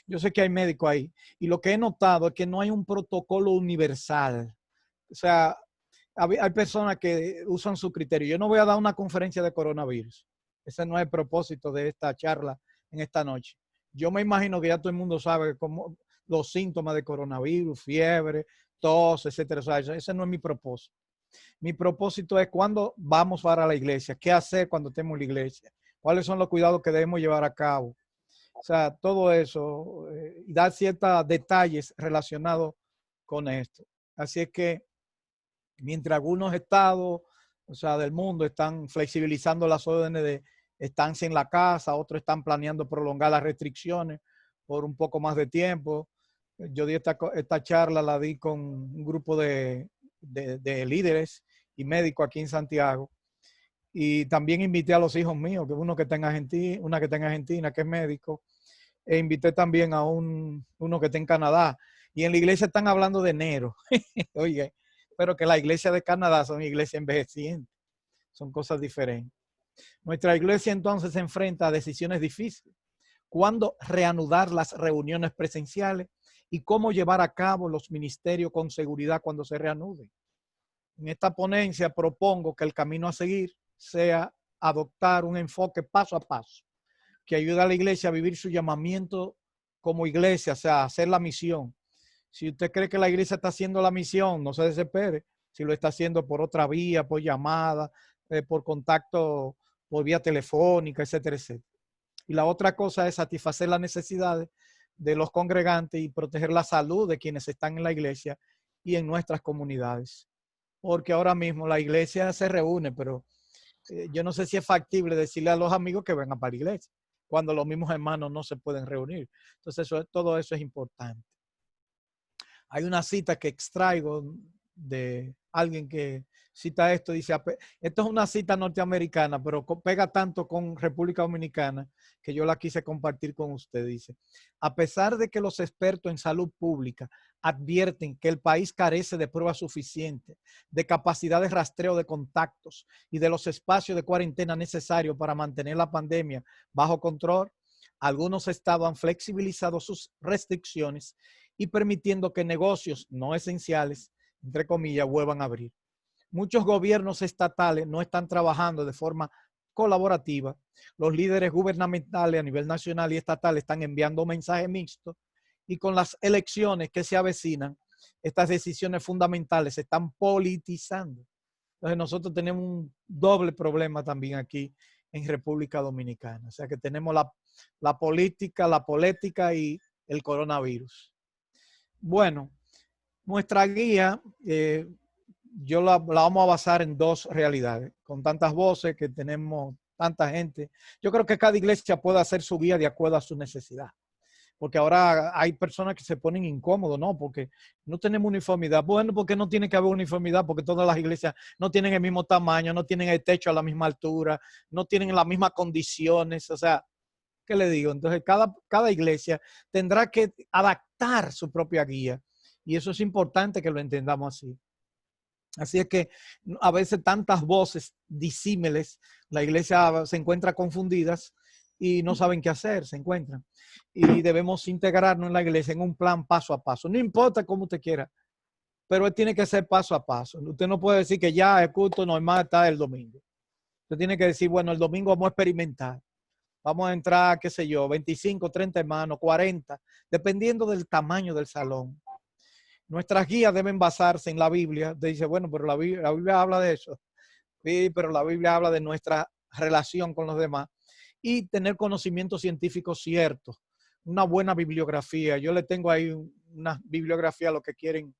Yo sé que hay médicos ahí y lo que he notado es que no hay un protocolo universal. O sea, hay personas que usan su criterio. Yo no voy a dar una conferencia de coronavirus. Ese no es el propósito de esta charla en esta noche. Yo me imagino que ya todo el mundo sabe cómo los síntomas de coronavirus, fiebre, tos, etcétera. O sea, ese no es mi propósito. Mi propósito es cuándo vamos para la iglesia, qué hacer cuando estemos en la iglesia, cuáles son los cuidados que debemos llevar a cabo. O sea, todo eso y dar ciertos detalles relacionados con esto. Así es que mientras algunos estados, o sea, del mundo están flexibilizando las órdenes de estancia en la casa, otros están planeando prolongar las restricciones por un poco más de tiempo. Yo di esta charla, la di con un grupo de líderes y médicos aquí en Santiago. Y también invité a los hijos míos, que uno que está en Argentina, una que está en Argentina, que es médico, e invité también a uno que está en Canadá. Y en la iglesia están hablando de enero. Oye, pero que la iglesia de Canadá son iglesias envejecientes, son cosas diferentes. Nuestra iglesia entonces se enfrenta a decisiones difíciles. ¿Cuándo reanudar las reuniones presenciales y cómo llevar a cabo los ministerios con seguridad cuando se reanuden? En esta ponencia propongo que el camino a seguir sea adoptar un enfoque paso a paso que ayude a la iglesia a vivir su llamamiento como iglesia, o sea, hacer la misión. Si usted cree que la iglesia está haciendo la misión, no se desespere. Si lo está haciendo por otra vía, por llamada, por contacto, por vía telefónica, etcétera, etcétera. Y la otra cosa es satisfacer las necesidades de los congregantes y proteger la salud de quienes están en la iglesia y en nuestras comunidades. Porque ahora mismo la iglesia se reúne, pero yo no sé si es factible decirle a los amigos que vengan para la iglesia, cuando los mismos hermanos no se pueden reunir. Entonces, todo eso es importante. Hay una cita que extraigo de alguien que cita esto, dice, esto es una cita norteamericana, pero pega tanto con República Dominicana que yo la quise compartir con usted. Dice, a pesar de que los expertos en salud pública advierten que el país carece de pruebas suficientes, de capacidad de rastreo de contactos y de los espacios de cuarentena necesarios para mantener la pandemia bajo control, algunos estados han flexibilizado sus restricciones y permitiendo que negocios no esenciales, entre comillas, vuelvan a abrir. Muchos gobiernos estatales no están trabajando de forma colaborativa. Los líderes gubernamentales a nivel nacional y estatal están enviando mensajes mixtos y con las elecciones que se avecinan, estas decisiones fundamentales se están politizando. Entonces nosotros tenemos un doble problema también aquí en República Dominicana. O sea que tenemos la política, la polética y el coronavirus. Bueno, nuestra guía, yo la vamos a basar en dos realidades. Con tantas voces que tenemos, tanta gente, yo creo que cada iglesia puede hacer su guía de acuerdo a su necesidad. Porque ahora hay personas que se ponen incómodos, ¿no? Porque no tenemos uniformidad. Bueno, porque no tiene que haber uniformidad, porque todas las iglesias no tienen el mismo tamaño, no tienen el techo a la misma altura, no tienen las mismas condiciones. O sea, ¿qué le digo? Entonces, cada iglesia tendrá que adaptar su propia guía. Y eso es importante que lo entendamos así. Así es que a veces tantas voces disímiles, la iglesia se encuentra confundidas y no saben qué hacer, se encuentran. Y debemos integrarnos en la iglesia en un plan paso a paso. No importa cómo usted quiera, pero él tiene que ser paso a paso. Usted no puede decir que ya el culto normal está el domingo. Usted tiene que decir, bueno, el domingo vamos a experimentar. Vamos a entrar, qué sé yo, 25, 30 hermanos, 40, dependiendo del tamaño del salón. Nuestras guías deben basarse en la Biblia. Usted dice, bueno, pero la Biblia habla de eso. Sí, pero la Biblia habla de nuestra relación con los demás y tener conocimientos científicos ciertos. Una buena bibliografía. Yo le tengo ahí una bibliografía a los que quieren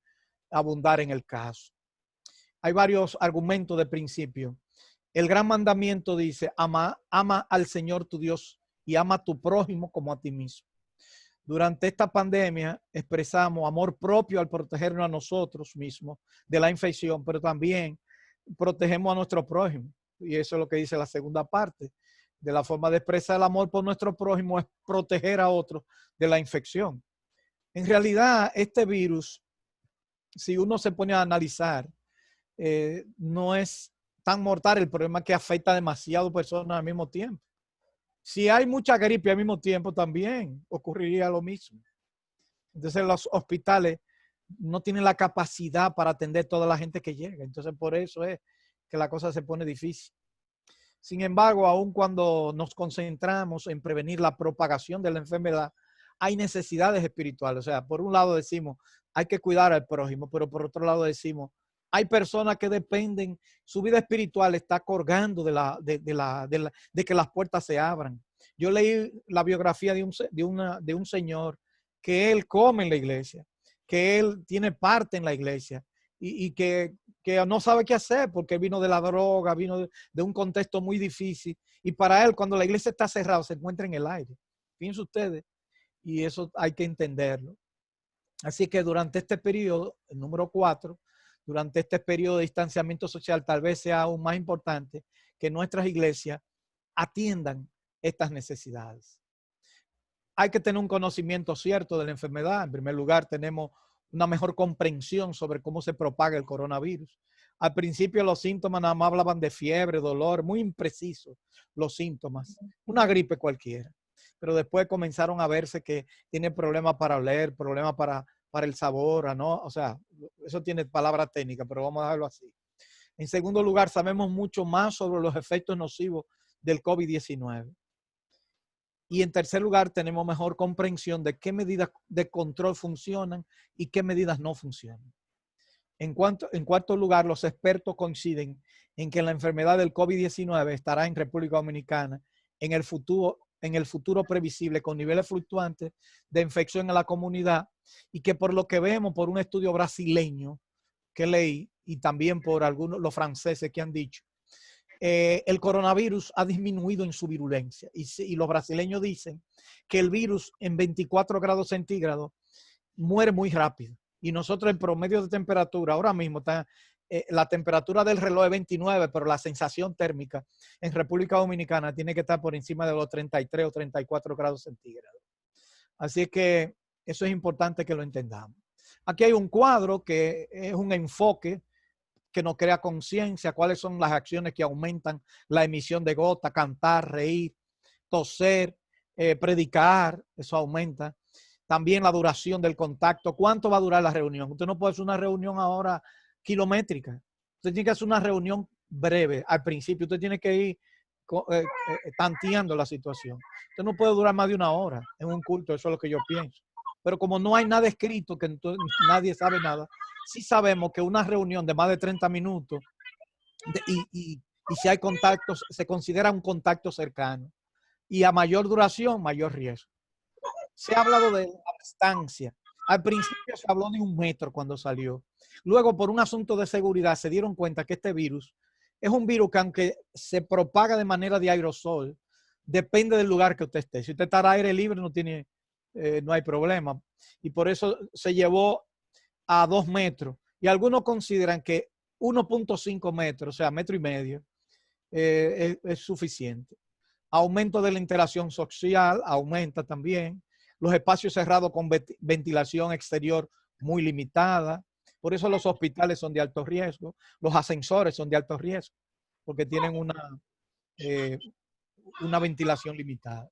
abundar en el caso. Hay varios argumentos de principio. El gran mandamiento dice, ama al Señor tu Dios y ama a tu prójimo como a ti mismo. Durante esta pandemia expresamos amor propio al protegernos a nosotros mismos de la infección, pero también protegemos a nuestro prójimo. Y eso es lo que dice la segunda parte. De la forma de expresar el amor por nuestro prójimo es proteger a otros de la infección. En realidad, este virus, si uno se pone a analizar, no es tan mortal. El problema es que afecta a demasiadas personas al mismo tiempo. Si hay mucha gripe al mismo tiempo, también ocurriría lo mismo. Entonces los hospitales no tienen la capacidad para atender toda la gente que llega. Entonces por eso es que la cosa se pone difícil. Sin embargo, aun cuando nos concentramos en prevenir la propagación de la enfermedad, hay necesidades espirituales. O sea, por un lado decimos, hay que cuidar al prójimo, pero por otro lado decimos, hay personas que dependen, su vida espiritual está colgando de que las puertas se abran. Yo leí la biografía de un señor que él come en la iglesia, que él tiene parte en la iglesia y que no sabe qué hacer porque vino de la droga, vino de un contexto muy difícil. Y para él, cuando la iglesia está cerrada, se encuentra en el aire. Fíjense ustedes, y eso hay que entenderlo. Así que durante este periodo, el número 4, durante este periodo de distanciamiento social, tal vez sea aún más importante que nuestras iglesias atiendan estas necesidades. Hay que tener un conocimiento cierto de la enfermedad. En primer lugar, tenemos una mejor comprensión sobre cómo se propaga el coronavirus. Al principio los síntomas nada más hablaban de fiebre, dolor, muy imprecisos los síntomas, una gripe cualquiera. Pero después comenzaron a verse que tiene problemas para oler, problemas para el sabor, ¿no? O sea, eso tiene palabra técnica, pero vamos a dejarlo así. En segundo lugar, sabemos mucho más sobre los efectos nocivos del COVID-19. Y en tercer lugar, tenemos mejor comprensión de qué medidas de control funcionan y qué medidas no funcionan. En cuarto lugar, los expertos coinciden en que la enfermedad del COVID-19 estará en República Dominicana en el futuro previsible con niveles fluctuantes de infección en la comunidad y que por lo que vemos por un estudio brasileño que leí y también por algunos los franceses que han dicho, el coronavirus ha disminuido en su virulencia y los brasileños dicen que el virus en 24 grados centígrados muere muy rápido. Y nosotros el promedio de temperatura, ahora mismo está, la temperatura del reloj es 29, pero la sensación térmica en República Dominicana tiene que estar por encima de los 33 o 34 grados centígrados. Así que eso es importante que lo entendamos. Aquí hay un cuadro que es un enfoque que nos crea conciencia, cuáles son las acciones que aumentan la emisión de gota, cantar, reír, toser, predicar, eso aumenta. También la duración del contacto, cuánto va a durar la reunión. Usted no puede hacer una reunión ahora kilométrica. Usted tiene que hacer una reunión breve al principio. Usted tiene que ir tanteando la situación. Usted no puede durar más de una hora en un culto, eso es lo que yo pienso. Pero como no hay nada escrito, que nadie sabe nada, sí sabemos que una reunión de más de 30 minutos y si hay contactos, se considera un contacto cercano. Y a mayor duración, mayor riesgo. Se ha hablado de la distancia. Al principio se habló de 1 metro cuando salió. Luego, por un asunto de seguridad, se dieron cuenta que este virus es un virus que aunque se propaga de manera de aerosol, depende del lugar que usted esté. Si usted está al aire libre, no hay problema. Y por eso se llevó a 2 metros. Y algunos consideran que 1.5 metros, o sea, 1,5 metros, es suficiente. Aumento de la interacción social, aumenta también. Los espacios cerrados con ventilación exterior muy limitada. Por eso los hospitales son de alto riesgo. Los ascensores son de alto riesgo porque tienen una ventilación limitada.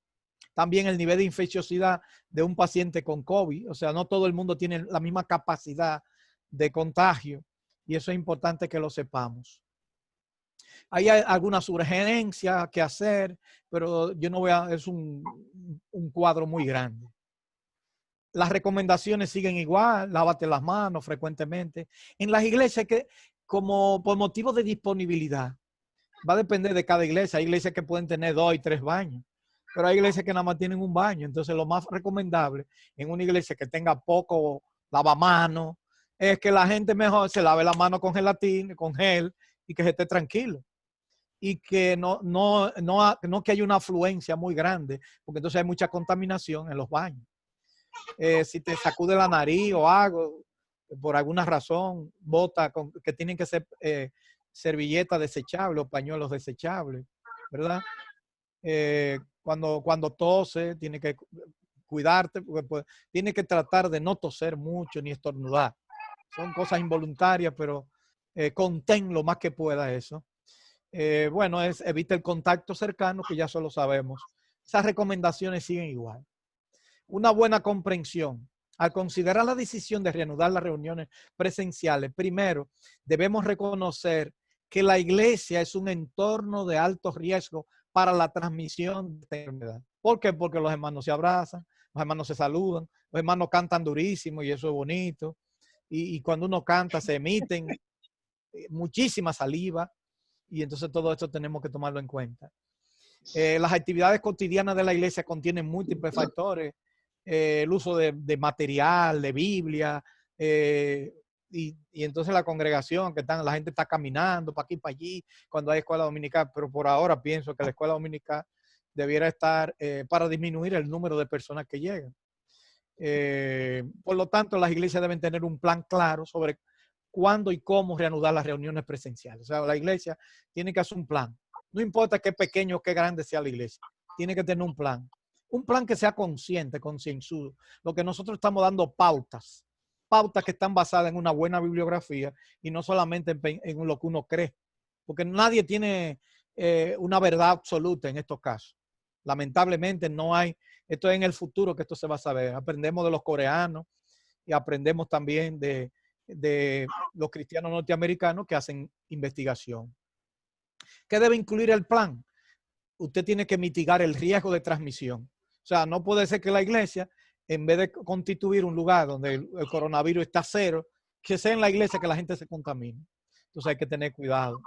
También el nivel de infecciosidad de un paciente con COVID. O sea, no todo el mundo tiene la misma capacidad de contagio y eso es importante que lo sepamos. Hay algunas sugerencias que hacer, pero yo no voy a, es un cuadro muy grande. Las recomendaciones siguen igual, lávate las manos frecuentemente. En las iglesias que, como por motivo de disponibilidad, va a depender de cada iglesia. Hay iglesias que pueden tener 2 y 3 baños, pero hay iglesias que nada más tienen un baño. Entonces lo más recomendable en una iglesia que tenga poco lavamanos es que la gente mejor se lave la mano con gelatina, con gel y que se esté tranquilo. Y que no que haya una afluencia muy grande, porque entonces hay mucha contaminación en los baños. Si te sacude la nariz o algo, por alguna razón, bota que tienen que ser servilletas desechables o pañuelos desechables, ¿verdad? Cuando tose, tiene que cuidarte, porque pues, tiene que tratar de no toser mucho ni estornudar. Son cosas involuntarias, pero contén lo más que pueda eso. Bueno, evita el contacto cercano, que ya solo sabemos esas recomendaciones siguen igual. Una buena comprensión. Al considerar la decisión de reanudar las reuniones presenciales, primero debemos reconocer que la iglesia es un entorno de alto riesgo para la transmisión de esta enfermedad. ¿Por qué? Porque los hermanos se abrazan, los hermanos se saludan, los hermanos cantan durísimo y eso es bonito. Y cuando uno canta se emiten muchísima saliva y entonces todo esto tenemos que tomarlo en cuenta. Las actividades cotidianas de la iglesia contienen múltiples factores, el uso de material, de Biblia, y entonces la congregación, la gente está caminando para aquí, para allí, cuando hay escuela dominical, pero por ahora pienso que la escuela dominical debiera estar para disminuir el número de personas que llegan. Por lo tanto, las iglesias deben tener un plan claro sobre cuándo y cómo reanudar las reuniones presenciales. O sea, la iglesia tiene que hacer un plan. No importa qué pequeño o qué grande sea la iglesia, tiene que tener un plan. Un plan que sea consciente, concienzudo. Lo que nosotros estamos dando pautas que están basadas en una buena bibliografía y no solamente en lo que uno cree. Porque nadie tiene una verdad absoluta en estos casos. Lamentablemente no hay. Esto es en el futuro que esto se va a saber. Aprendemos de los coreanos y aprendemos también de los cristianos norteamericanos que hacen investigación. ¿Qué debe incluir el plan? Usted tiene que mitigar el riesgo de transmisión. O sea, no puede ser que la iglesia, en vez de constituir un lugar donde el coronavirus está cero, que sea en la iglesia que la gente se contamine. Entonces hay que tener cuidado.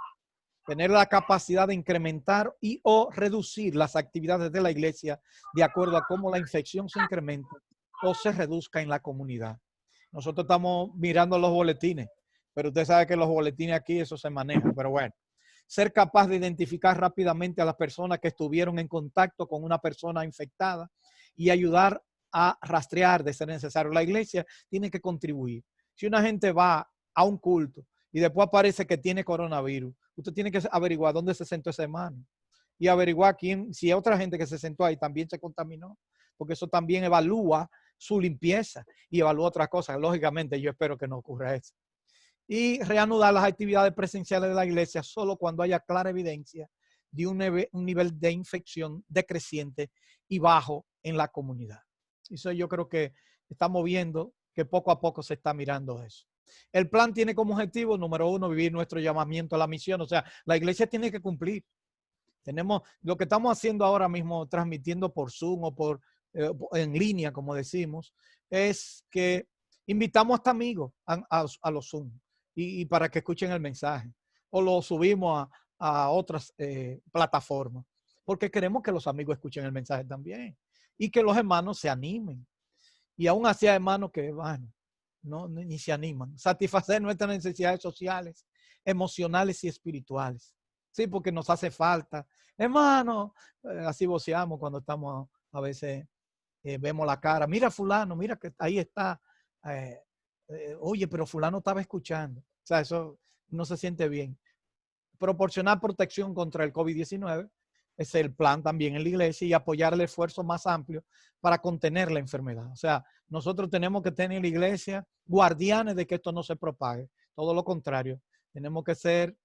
Tener la capacidad de incrementar y o reducir las actividades de la iglesia de acuerdo a cómo la infección se incrementa o se reduzca en la comunidad. Nosotros estamos mirando los boletines, pero usted sabe que los boletines aquí eso se maneja, pero bueno. Ser capaz de identificar rápidamente a las personas que estuvieron en contacto con una persona infectada y ayudar a rastrear de ser necesario. La iglesia tiene que contribuir. Si una gente va a un culto y después aparece que tiene coronavirus, usted tiene que averiguar dónde se sentó ese hermano y averiguar si otra gente que se sentó ahí también se contaminó, porque eso también evalúa su limpieza y evalúa otras cosas. Lógicamente yo espero que no ocurra eso. Y reanudar las actividades presenciales de la iglesia solo cuando haya clara evidencia de un nivel de infección decreciente y bajo en la comunidad. Eso yo creo que estamos viendo que poco a poco se está mirando eso. El plan tiene como objetivo, número uno, vivir nuestro llamamiento a la misión. O sea, la iglesia tiene que cumplir. Tenemos lo que estamos haciendo ahora mismo, transmitiendo por Zoom o en línea, como decimos, es que invitamos hasta amigos a los Zoom y para que escuchen el mensaje. O lo subimos a otras plataformas, porque queremos que los amigos escuchen el mensaje también y que los hermanos se animen. Y aún así hay hermanos que, bueno, ni se animan. Satisfacer nuestras necesidades sociales, emocionales y espirituales. Sí, porque nos hace falta. Hermano, así voceamos cuando estamos a veces, vemos la cara. Mira fulano, mira que ahí está. Oye, pero fulano estaba escuchando. O sea, eso no se siente bien. Proporcionar protección contra el COVID-19 es el plan también en la iglesia y apoyar el esfuerzo más amplio para contener la enfermedad. O sea, nosotros tenemos que tener en la iglesia guardianes de que esto no se propague. Todo lo contrario, tenemos que ser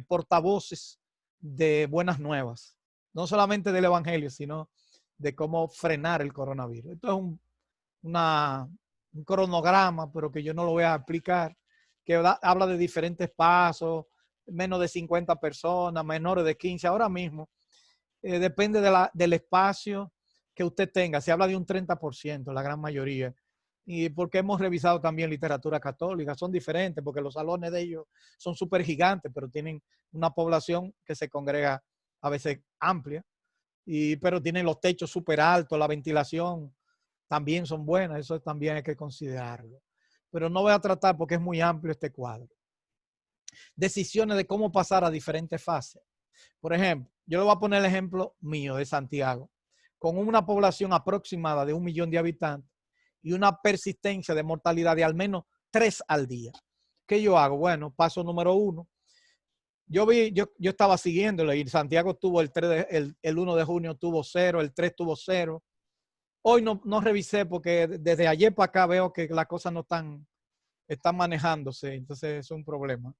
portavoces de buenas nuevas. No solamente del evangelio, sino de cómo frenar el coronavirus. Esto es un cronograma, pero que yo no lo voy a explicar, que habla de diferentes pasos, menos de 50 personas, menores de 15. Ahora mismo, depende del espacio que usted tenga. Se habla de un 30%, la gran mayoría. Y porque hemos revisado también literatura católica, son diferentes, porque los salones de ellos son súper gigantes, pero tienen una población que se congrega a veces amplia, pero tienen los techos súper altos, la ventilación también son buenas, eso también hay que considerarlo. Pero no voy a tratar porque es muy amplio este cuadro. Decisiones de cómo pasar a diferentes fases. Por ejemplo, yo le voy a poner el ejemplo mío de Santiago, con una población aproximada de 1 millón de habitantes y una persistencia de mortalidad de al menos 3 al día. ¿Qué yo hago? Bueno, paso número 1. Yo estaba siguiéndole y Santiago tuvo el 1 de junio tuvo 0, el 3 tuvo 0. Hoy no revisé porque desde ayer para acá veo que las cosas no están manejándose, entonces es un problema.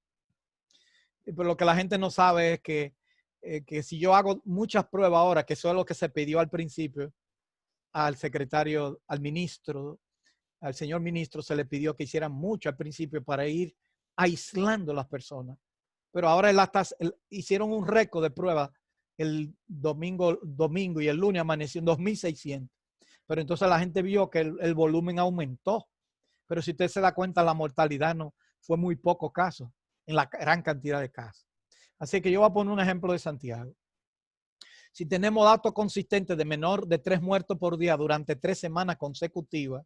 Pero lo que la gente no sabe es que que si yo hago muchas pruebas ahora, que eso es lo que se pidió al principio, al secretario, al ministro, al señor ministro se le pidió que hicieran mucho al principio para ir aislando a las personas. Pero ahora hicieron un récord de pruebas el domingo y el lunes amaneció en 2.600. Pero entonces la gente vio que el volumen aumentó. Pero si usted se da cuenta, la mortalidad no fue muy poco caso en la gran cantidad de casos. Así que yo voy a poner un ejemplo de Santiago. Si tenemos datos consistentes de menor de 3 muertos por día durante 3 semanas consecutivas,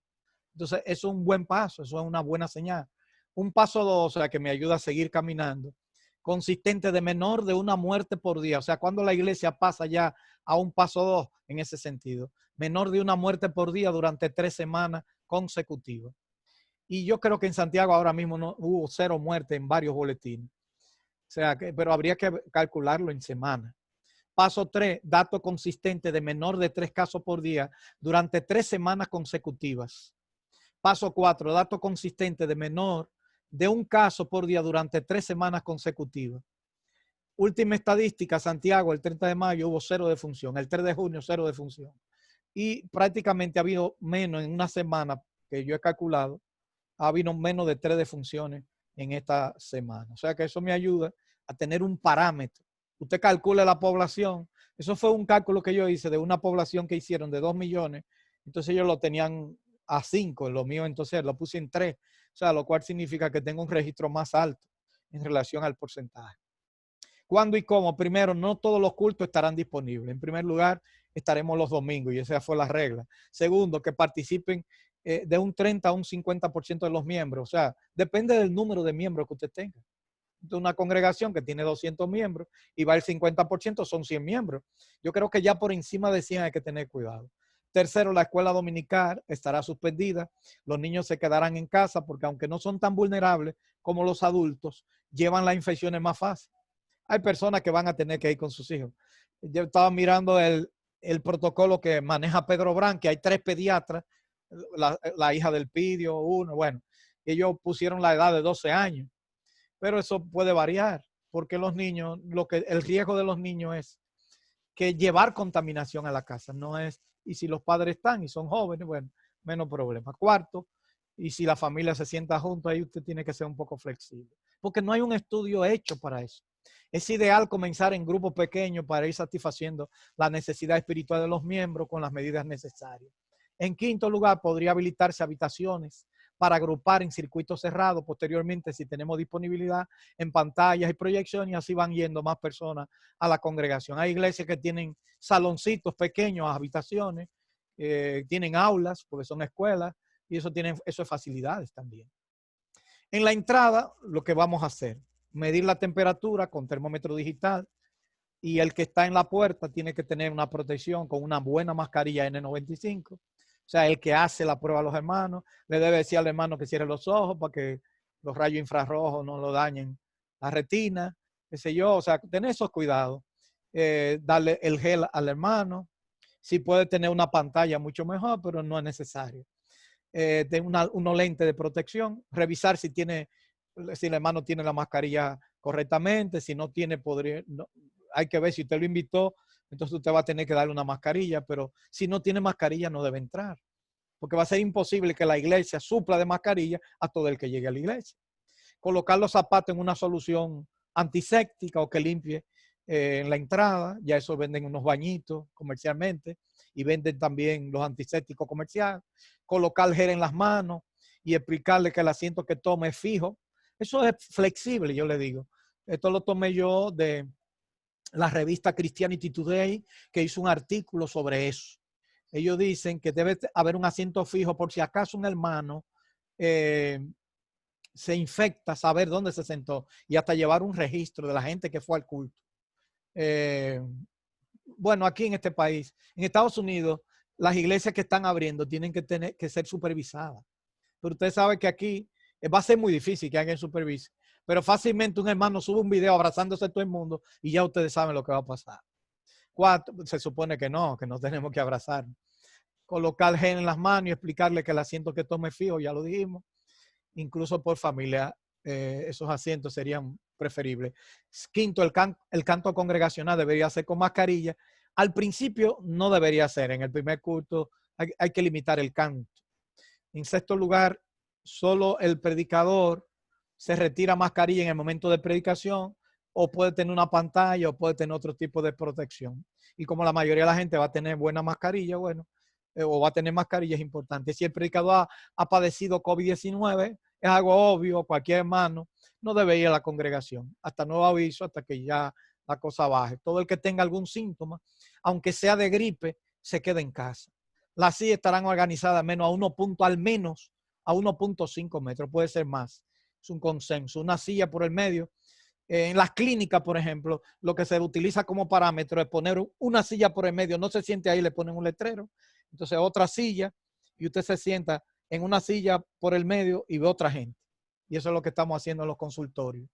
entonces eso es un buen paso, eso es una buena señal. Un paso 2, o sea, que me ayuda a seguir caminando, consistente de menor de 1 muerte por día. O sea, cuando la iglesia pasa ya a un paso 2 en ese sentido, menor de 1 muerte por día durante 3 semanas consecutivas. Y yo creo que en Santiago ahora mismo no hubo 0 muertes en varios boletines. O sea, pero habría que calcularlo en semanas. Paso 3, dato consistente de menor de 3 casos por día durante 3 semanas consecutivas. Paso 4, dato consistente de menor de 1 caso por día durante 3 semanas consecutivas. Última estadística, Santiago, el 30 de mayo hubo 0 defunción, el 3 de junio 0 defunción. Y prácticamente ha habido menos en una semana, que yo he calculado, ha habido menos de 3 defunciones en esta semana. O sea que eso me ayuda a tener un parámetro. Usted calcula la población. Eso fue un cálculo que yo hice de una población que hicieron de 2 millones. Entonces ellos lo tenían a 5, lo mío entonces lo puse en 3. O sea, lo cual significa que tengo un registro más alto en relación al porcentaje. ¿Cuándo y cómo? Primero, no todos los cultos estarán disponibles. En primer lugar, estaremos los domingos y esa fue la regla. Segundo, que participen de un 30 a un 50% de los miembros. O sea, depende del número de miembros que usted tenga. De una congregación que tiene 200 miembros y va el 50%, son 100 miembros. Yo creo que ya por encima de 100 hay que tener cuidado. Tercero, la escuela dominical estará suspendida. Los niños se quedarán en casa porque aunque no son tan vulnerables como los adultos, llevan las infecciones más fácil. Hay personas que van a tener que ir con sus hijos. Yo estaba mirando el protocolo que maneja Pedro Brán, que hay 3 pediatras, la hija del Pidio, uno, bueno, ellos pusieron la edad de 12 años, pero eso puede variar, porque los niños, el riesgo de los niños es que llevar contaminación a la casa, no es, y si los padres están y son jóvenes, bueno, menos problema. Cuarto, y si la familia se sienta juntos, ahí usted tiene que ser un poco flexible, porque no hay un estudio hecho para eso. Es ideal comenzar en grupos pequeños para ir satisfaciendo la necesidad espiritual de los miembros con las medidas necesarias. En quinto lugar, podría habilitarse habitaciones para agrupar en circuitos cerrados posteriormente, si tenemos disponibilidad, en pantallas y proyecciones, y así van yendo más personas a la congregación. Hay iglesias que tienen saloncitos pequeños, habitaciones, tienen aulas, porque son escuelas, y eso es facilidades también. En la entrada, lo que vamos a hacer, medir la temperatura con termómetro digital, y el que está en la puerta tiene que tener una protección con una buena mascarilla N95. O sea, el que hace la prueba a los hermanos le debe decir al hermano que cierre los ojos para que los rayos infrarrojos no lo dañen la retina, qué sé yo. O sea, tener esos cuidados. Darle el gel al hermano. Si puede tener una pantalla, mucho mejor, pero no es necesario. Tener unos lentes de protección. Revisar si el hermano tiene la mascarilla correctamente. Si no tiene, hay que ver si usted lo invitó, entonces usted va a tener que darle una mascarilla, pero si no tiene mascarilla no debe entrar, porque va a ser imposible que la iglesia supla de mascarilla a todo el que llegue a la iglesia. Colocar los zapatos en una solución antiséptica o que limpie en la entrada, ya eso venden unos bañitos comercialmente y venden también los antisépticos comerciales. Colocar gel en las manos y explicarle que el asiento que tome es fijo. Eso es flexible, yo le digo. Esto lo tomé yo de la revista Christianity Today, que hizo un artículo sobre eso. Ellos dicen que debe haber un asiento fijo por si acaso un hermano se infecta, saber dónde se sentó y hasta llevar un registro de la gente que fue al culto. Bueno, aquí en este país, en Estados Unidos, las iglesias que están abriendo tienen que tener que ser supervisadas. Pero usted sabe que aquí va a ser muy difícil que alguien supervise. Pero fácilmente un hermano sube un video abrazándose a todo el mundo y ya ustedes saben lo que va a pasar. Se supone que no tenemos que abrazar. Colocar gel en las manos y explicarle que el asiento que tome es fijo, ya lo dijimos. Incluso por familia esos asientos serían preferibles. Quinto, el canto congregacional debería ser con mascarilla. Al principio no debería ser. En el primer culto hay que limitar el canto. En sexto lugar, solo el predicador se retira mascarilla en el momento de predicación, o puede tener una pantalla o puede tener otro tipo de protección. Y como la mayoría de la gente va a tener buena mascarilla, bueno, o va a tener mascarilla, es importante. Si el predicador ha padecido COVID-19, es algo obvio, cualquier hermano no debe ir a la congregación hasta nuevo aviso, hasta que ya la cosa baje. Todo el que tenga algún síntoma, aunque sea de gripe, se quede en casa. Las sillas estarán organizadas al menos al menos a 1.5 metros, puede ser más. Es un consenso. Una silla por el medio. En las clínicas, por ejemplo, lo que se utiliza como parámetro es poner una silla por el medio. No se siente ahí, le ponen un letrero. Entonces, otra silla, y usted se sienta en una silla por el medio y ve otra gente. Y eso es lo que estamos haciendo en los consultorios.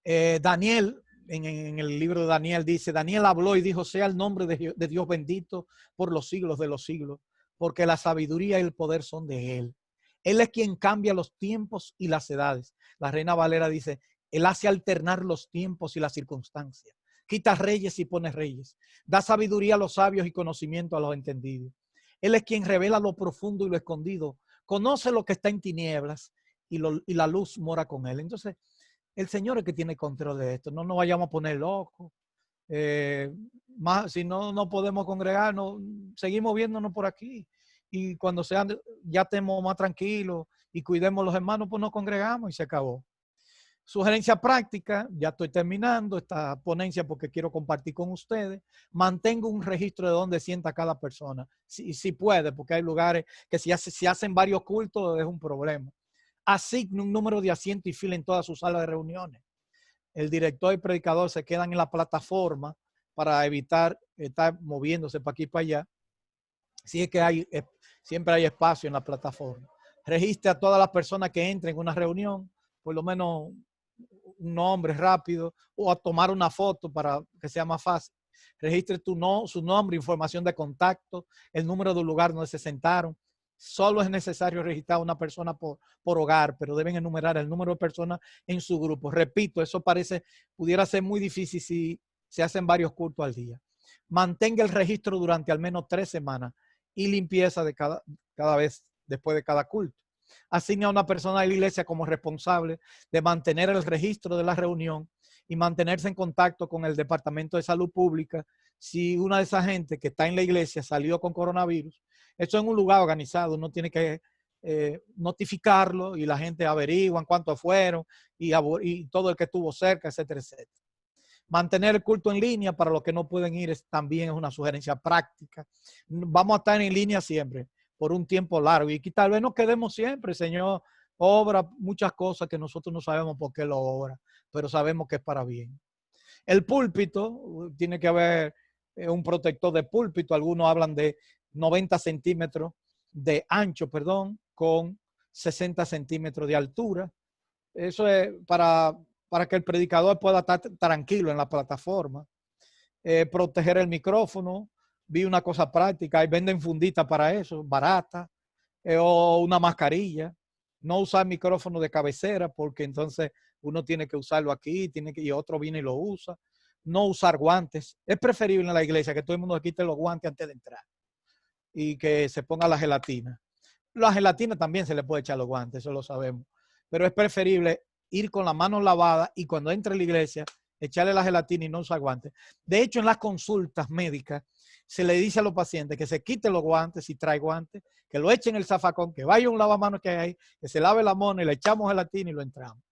Daniel, en el libro de Daniel, dice: Daniel habló y dijo: sea el nombre de Dios bendito por los siglos de los siglos, porque la sabiduría y el poder son de Él. Él es quien cambia los tiempos y las edades. La Reina Valera dice: Él hace alternar los tiempos y las circunstancias. Quita reyes y pone reyes. Da sabiduría a los sabios y conocimiento a los entendidos. Él es quien revela lo profundo y lo escondido. Conoce lo que está en tinieblas y la luz mora con Él. Entonces, el Señor es el que tiene control de esto. No nos vayamos a poner locos. Si no podemos congregarnos, seguimos viéndonos por aquí. Y cuando ya estemos más tranquilos y cuidemos los hermanos, pues nos congregamos y se acabó. Sugerencia práctica, ya estoy terminando esta ponencia porque quiero compartir con ustedes. Mantengo un registro de dónde sienta cada persona. Si puede, porque hay lugares que si hacen varios cultos es un problema. Asigne un número de asientos y fila en todas sus salas de reuniones. El director y predicador se quedan en la plataforma para evitar estar moviéndose para aquí y para allá. Si es que siempre hay espacio en la plataforma. Registre a todas las personas que entren en una reunión, por lo menos un nombre rápido, o a tomar una foto para que sea más fácil. Registre su nombre, información de contacto, el número del lugar donde se sentaron. Solo es necesario registrar una persona por hogar, pero deben enumerar el número de personas en su grupo. Repito, eso pudiera ser muy difícil si se hacen varios cultos al día. Mantenga el registro durante al menos 3 semanas y limpieza de cada vez después de cada culto. Asigne a una persona de la iglesia como responsable de mantener el registro de la reunión y mantenerse en contacto con el Departamento de Salud Pública si una de esas gente que está en la iglesia salió con coronavirus. Eso en un lugar organizado, uno tiene que notificarlo y la gente averigua cuántos fueron y todo el que estuvo cerca, etcétera, etcétera. Mantener el culto en línea para los que no pueden ir también es una sugerencia práctica. Vamos a estar en línea siempre por un tiempo largo y tal vez nos quedemos siempre. El Señor obra muchas cosas que nosotros no sabemos por qué lo obra, pero sabemos que es para bien. El púlpito, tiene que haber un protector de púlpito. Algunos hablan de 90 centímetros de ancho, con 60 centímetros de altura. Eso es para que el predicador pueda estar tranquilo en la plataforma. Proteger el micrófono. Vi una cosa práctica, y venden funditas para eso, barata, o una mascarilla. No usar micrófono de cabecera, porque entonces uno tiene que usarlo aquí, y otro viene y lo usa. No usar guantes. Es preferible en la iglesia que todo el mundo quite los guantes antes de entrar y que se ponga la gelatina. La gelatina también se le puede echar los guantes, eso lo sabemos. Pero es preferible ir con las manos lavadas y cuando entre a la iglesia, echarle la gelatina y no usar guantes. De hecho, en las consultas médicas, se le dice a los pacientes que se quiten los guantes, si trae guantes, que lo echen en el zafacón, que vaya un lavamanos que hay ahí, que se lave la mano y le echamos gelatina y lo entramos.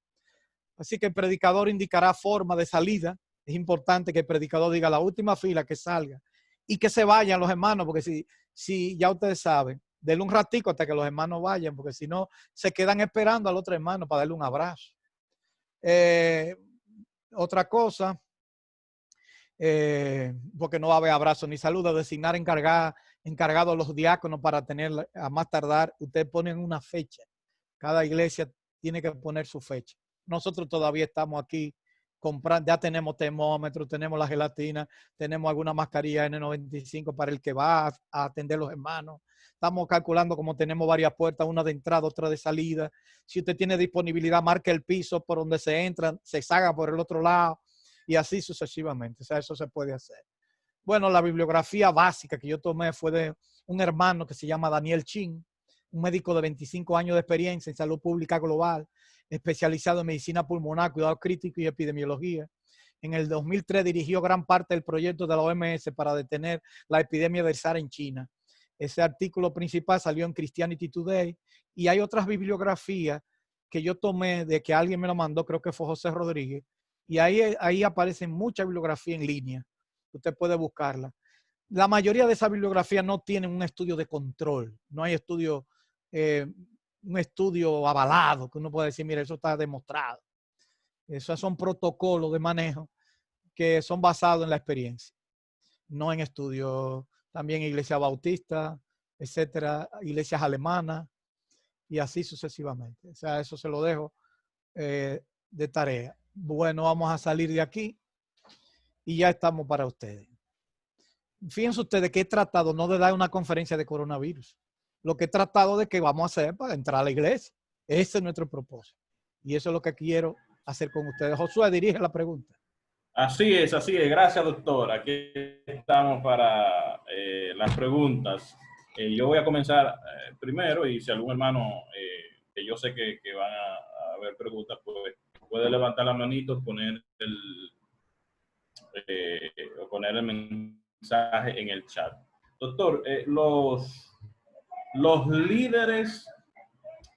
Así que el predicador indicará forma de salida. Es importante que el predicador diga la última fila que salga y que se vayan los hermanos, porque si ya ustedes saben, denle un ratico hasta que los hermanos vayan, porque si no, se quedan esperando al otro hermano para darle un abrazo. Otra cosa, porque no va a haber abrazo ni saludo, designar encargado a los diáconos para tener a más tardar. Ustedes ponen una fecha. Cada iglesia tiene que poner su fecha. Nosotros todavía estamos aquí ya tenemos termómetros, tenemos la gelatina, tenemos alguna mascarilla N95 para el que va a atender los hermanos. Estamos calculando como tenemos varias puertas, una de entrada, otra de salida. Si usted tiene disponibilidad, marque el piso por donde se entra, se salga por el otro lado y así sucesivamente. O sea, eso se puede hacer. Bueno, la bibliografía básica que yo tomé fue de un hermano que se llama Daniel Chin, un médico de 25 años de experiencia en salud pública global, especializado en medicina pulmonar, cuidado crítico y epidemiología. En el 2003 dirigió gran parte del proyecto de la OMS para detener la epidemia del SARS en China. Ese artículo principal salió en Christianity Today y hay otras bibliografías que yo tomé de que alguien me lo mandó, creo que fue José Rodríguez, y ahí aparecen mucha bibliografía en línea. Usted puede buscarla. La mayoría de esas bibliografías no tienen un estudio de control, no hay un estudio avalado que uno puede decir, mira, eso está demostrado. Esos son protocolos de manejo que son basados en la experiencia, no en estudios. También iglesias bautistas, etcétera, iglesias alemanas y así sucesivamente. O sea, eso se lo dejo de tarea. Bueno, vamos a salir de aquí y ya estamos para ustedes. Fíjense ustedes que he tratado no de dar una conferencia de coronavirus. Lo que he tratado de que vamos a hacer para entrar a la iglesia. Ese es nuestro propósito. Y eso es lo que quiero hacer con ustedes. Josué, dirige la pregunta. Así es, así es. Gracias, doctor. Aquí estamos para las preguntas. Yo voy a comenzar primero y si algún hermano que yo sé que van a haber preguntas, pues puede levantar la manito, poner el mensaje en el chat. Doctor, los líderes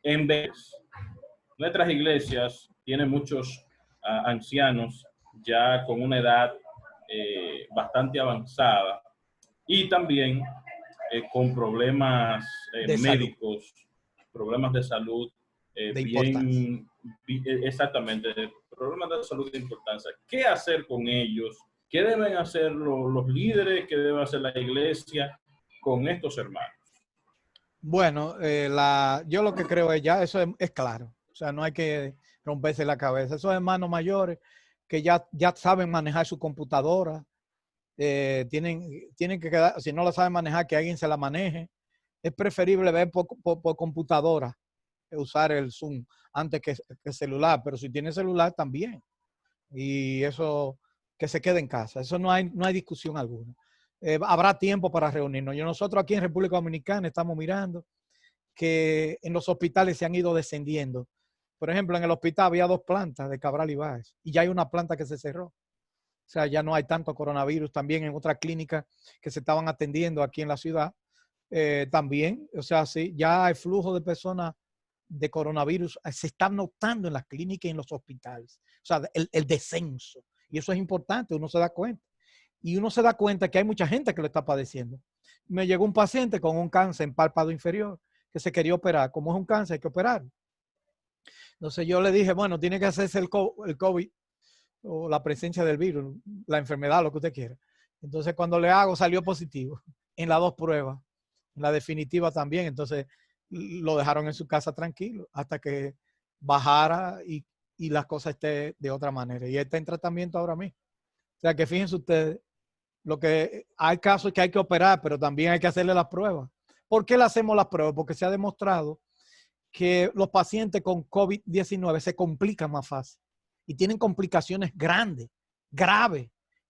en vez, nuestras iglesias tienen muchos ancianos ya con una edad bastante avanzada y también con problemas médicos, problemas de salud exactamente, problemas de salud de importancia. ¿Qué hacer con ellos? ¿Qué deben hacer los líderes? ¿Qué debe hacer la iglesia con estos hermanos? Bueno, yo lo que creo es ya, eso es claro. O sea, no hay que romperse la cabeza. Esos hermanos mayores que ya saben manejar su computadora, tienen que quedar, si no la saben manejar, que alguien se la maneje. Es preferible ver por computadora, usar el Zoom antes que celular, pero si tiene celular también. Y eso, que se quede en casa. Eso no hay discusión alguna. Habrá tiempo para reunirnos. Nosotros aquí en República Dominicana estamos mirando que en los hospitales se han ido descendiendo. Por ejemplo, en el hospital había 2 plantas de Cabral y Báez y ya hay una planta que se cerró. O sea, ya no hay tanto coronavirus. También en otras clínicas que se estaban atendiendo aquí en la ciudad, también, o sea, sí, ya hay flujo de personas de coronavirus, se está notando en las clínicas y en los hospitales. O sea, el descenso. Y eso es importante, uno se da cuenta. Y uno se da cuenta que hay mucha gente que lo está padeciendo. Me llegó un paciente con un cáncer en párpado inferior que se quería operar. Como es un cáncer, hay que operarlo. Entonces yo le dije, bueno, tiene que hacerse el COVID o la presencia del virus, la enfermedad, lo que usted quiera. Entonces cuando le hago salió positivo en las 2 pruebas, en la definitiva también. Entonces lo dejaron en su casa tranquilo hasta que bajara y las cosas estén de otra manera. Y está en tratamiento ahora mismo. O sea que fíjense ustedes, lo que hay casos que hay que operar, pero también hay que hacerle las pruebas. ¿Por qué le hacemos las pruebas? Porque se ha demostrado que los pacientes con COVID-19 se complican más fácil y tienen complicaciones grandes, graves,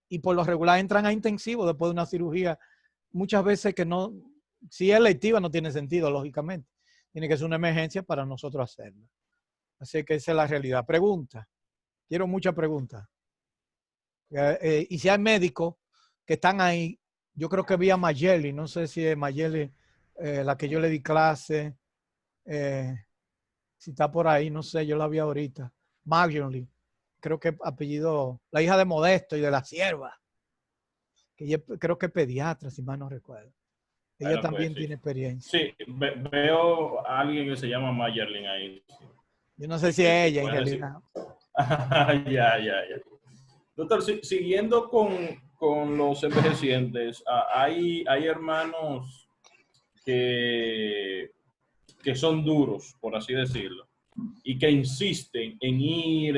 y por lo regular entran a intensivo después de una cirugía, muchas veces que no, si es electiva no tiene sentido, lógicamente. Tiene que ser una emergencia para nosotros hacerla. Así que esa es la realidad. Pregunta. Quiero muchas preguntas. Y si hay médicos que están ahí, yo creo que vi a Mayeli, no sé si es Mayeli la que yo le di clase, si está por ahí, no sé, yo la vi ahorita. Marjorie, creo que apellido, la hija de Modesto y de la sierva, que ella, creo que es pediatra, si mal no recuerdo. Ella Bueno, también pues, sí. tiene experiencia. Sí, veo a alguien que se llama Mayerlin ahí. Yo no sé si es ella en Decir. realidad. Ya. Doctor, siguiendo con los envejecientes, hay hermanos que son duros, por así decirlo, y que insisten en ir,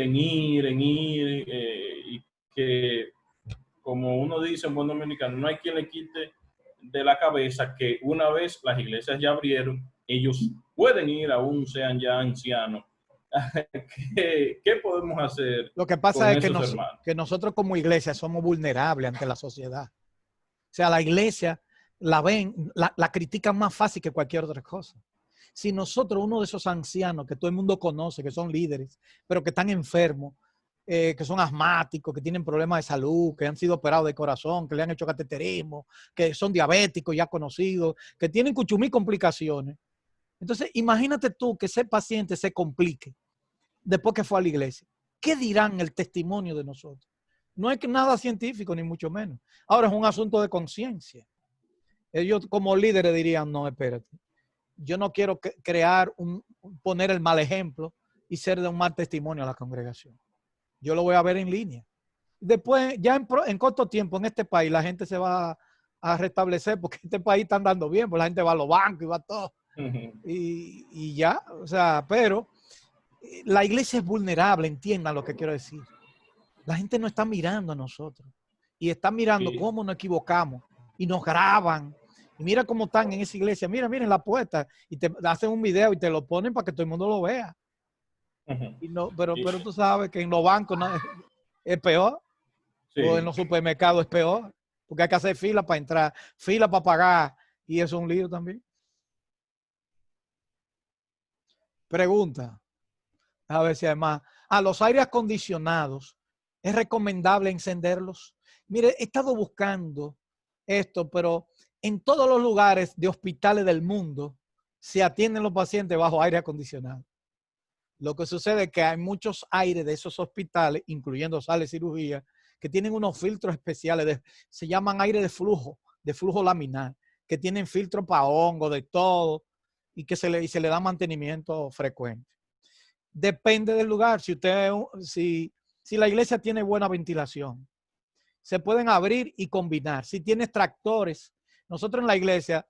que, como uno dice en buen dominicano, no hay quien le quite de la cabeza que una vez las iglesias ya abrieron, ellos pueden ir, aún sean ya ancianos. ¿Qué podemos hacer Lo que pasa con es esos hermanos? que nosotros como iglesia somos vulnerables ante la sociedad. O sea, la iglesia la ven, la critican más fácil que cualquier otra cosa. Si nosotros, uno de esos ancianos que todo el mundo conoce, que son líderes, pero que están enfermos, que son asmáticos, que tienen problemas de salud, que han sido operados de corazón, que le han hecho cateterismo, que son diabéticos ya conocidos, que tienen cuchumí complicaciones. Entonces, imagínate tú que ese paciente se complique después que fue a la iglesia. ¿Qué dirán el testimonio de nosotros? No es nada científico, ni mucho menos. Ahora es un asunto de conciencia. Ellos como líderes dirían, no, espérate. Yo no quiero poner el mal ejemplo y ser de un mal testimonio a la congregación. Yo lo voy a ver en línea. Después, ya en corto tiempo, en este país, la gente se va a restablecer porque este país está andando bien, pues la gente va a los bancos y va a todo. Y ya, o sea, pero la iglesia es vulnerable, entiendan lo que quiero decir. La gente no está mirando a nosotros y está mirando cómo nos equivocamos y nos graban. Y mira cómo están en esa iglesia. Mira, miren la puerta y te hacen un video y te lo ponen para que todo el mundo lo vea. Y no, pero tú sabes que en los bancos no, es peor. Sí. O en los supermercados es peor. Porque hay que hacer fila para entrar, fila para pagar. Y eso es un lío también. Pregunta. A ver si además. Los aires acondicionados. ¿Es recomendable encenderlos? Mire, he estado buscando esto, pero en todos los lugares de hospitales del mundo se atienden los pacientes bajo aire acondicionado. Lo que sucede es que hay muchos aires de esos hospitales, incluyendo salas de cirugía, que tienen unos filtros especiales, se llaman aire de flujo laminar, que tienen filtros para hongo, de todo, y que se le da mantenimiento frecuente. Depende del lugar. Si la iglesia tiene buena ventilación, se pueden abrir y combinar. Si tiene extractores, nosotros en la iglesia,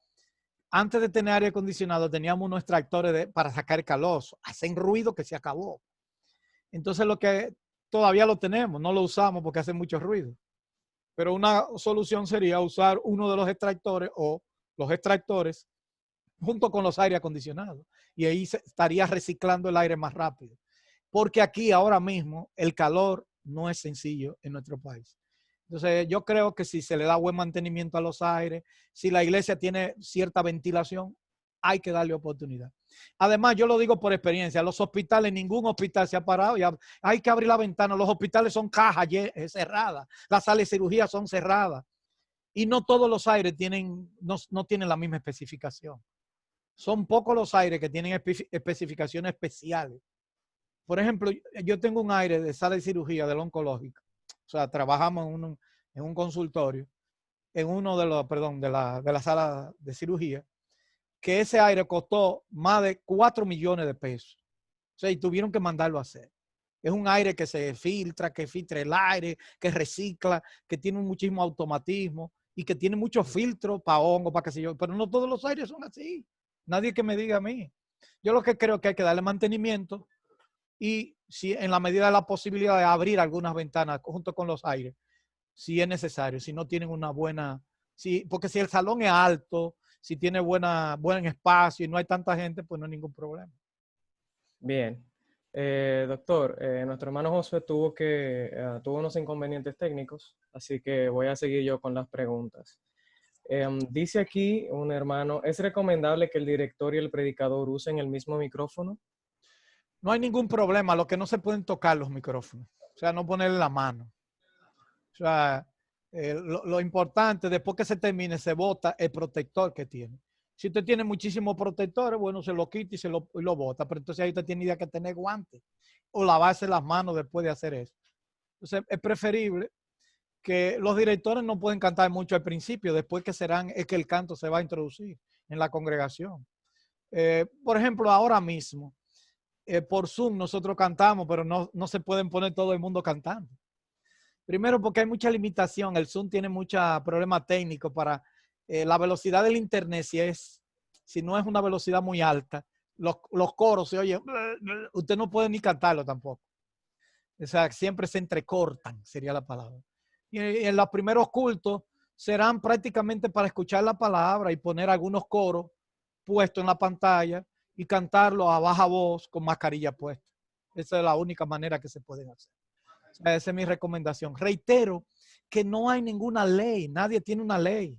antes de tener aire acondicionado, teníamos unos extractores para sacar calor, hacen ruido que se acabó. Entonces lo que todavía lo tenemos, no lo usamos porque hace mucho ruido. Pero una solución sería usar uno de los extractores o los extractores junto con los aire acondicionados. Y ahí se estaría reciclando el aire más rápido. Porque aquí ahora mismo el calor no es sencillo en nuestro país. Entonces yo creo que si se le da buen mantenimiento a los aires, si la iglesia tiene cierta ventilación, hay que darle oportunidad. Además, yo lo digo por experiencia, los hospitales, ningún hospital se ha parado, hay que abrir la ventana, los hospitales son cajas cerradas, las salas de cirugía son cerradas y no todos los aires no tienen la misma especificación. Son pocos los aires que tienen especificaciones especiales. Por ejemplo, yo tengo un aire de sala de cirugía del oncológico. O sea, trabajamos en un consultorio, en uno de la sala de cirugía, que ese aire costó más de 4 millones de pesos. O sea, y tuvieron que mandarlo a hacer. Es un aire que se filtra, que filtra el aire, que recicla, que tiene muchísimo automatismo y que tiene muchos filtros para hongo, para qué sé yo. Pero no todos los aires son así. Nadie que me diga a mí. Yo lo que creo es que hay que darle mantenimiento y si en la medida de la posibilidad de abrir algunas ventanas junto con los aires, si es necesario, si no tienen una buena, porque si el salón es alto, si tiene buen espacio y no hay tanta gente, pues no hay ningún problema. Bien. Doctor, nuestro hermano Josué tuvo unos inconvenientes técnicos, así que voy a seguir yo con las preguntas. Dice aquí un hermano, ¿es recomendable que el director y el predicador usen el mismo micrófono? No hay ningún problema, lo que no se pueden tocar los micrófonos, o sea, no ponerle la mano. O sea, lo importante, después que se termine, se bota el protector que tiene. Si usted tiene muchísimos protectores, bueno, se lo quita y lo bota, pero entonces ahí usted tiene idea que tener guantes o lavarse las manos después de hacer eso. Entonces, es preferible que los directores no pueden cantar mucho al principio, después que es que el canto se va a introducir en la congregación. Por ejemplo, ahora mismo, por Zoom nosotros cantamos, pero no se pueden poner todo el mundo cantando. Primero porque hay mucha limitación, el Zoom tiene muchos problemas técnicos para la velocidad del internet, si no es una velocidad muy alta, los coros se oyen, usted no puede ni cantarlo tampoco. O sea, siempre se entrecortan, sería la palabra. Y en los primeros cultos serán prácticamente para escuchar la palabra y poner algunos coros puestos en la pantalla y cantarlo a baja voz con mascarilla puesta. Esa es la única manera que se pueden hacer. O sea, esa es mi recomendación. Reitero que no hay ninguna ley, nadie tiene una ley.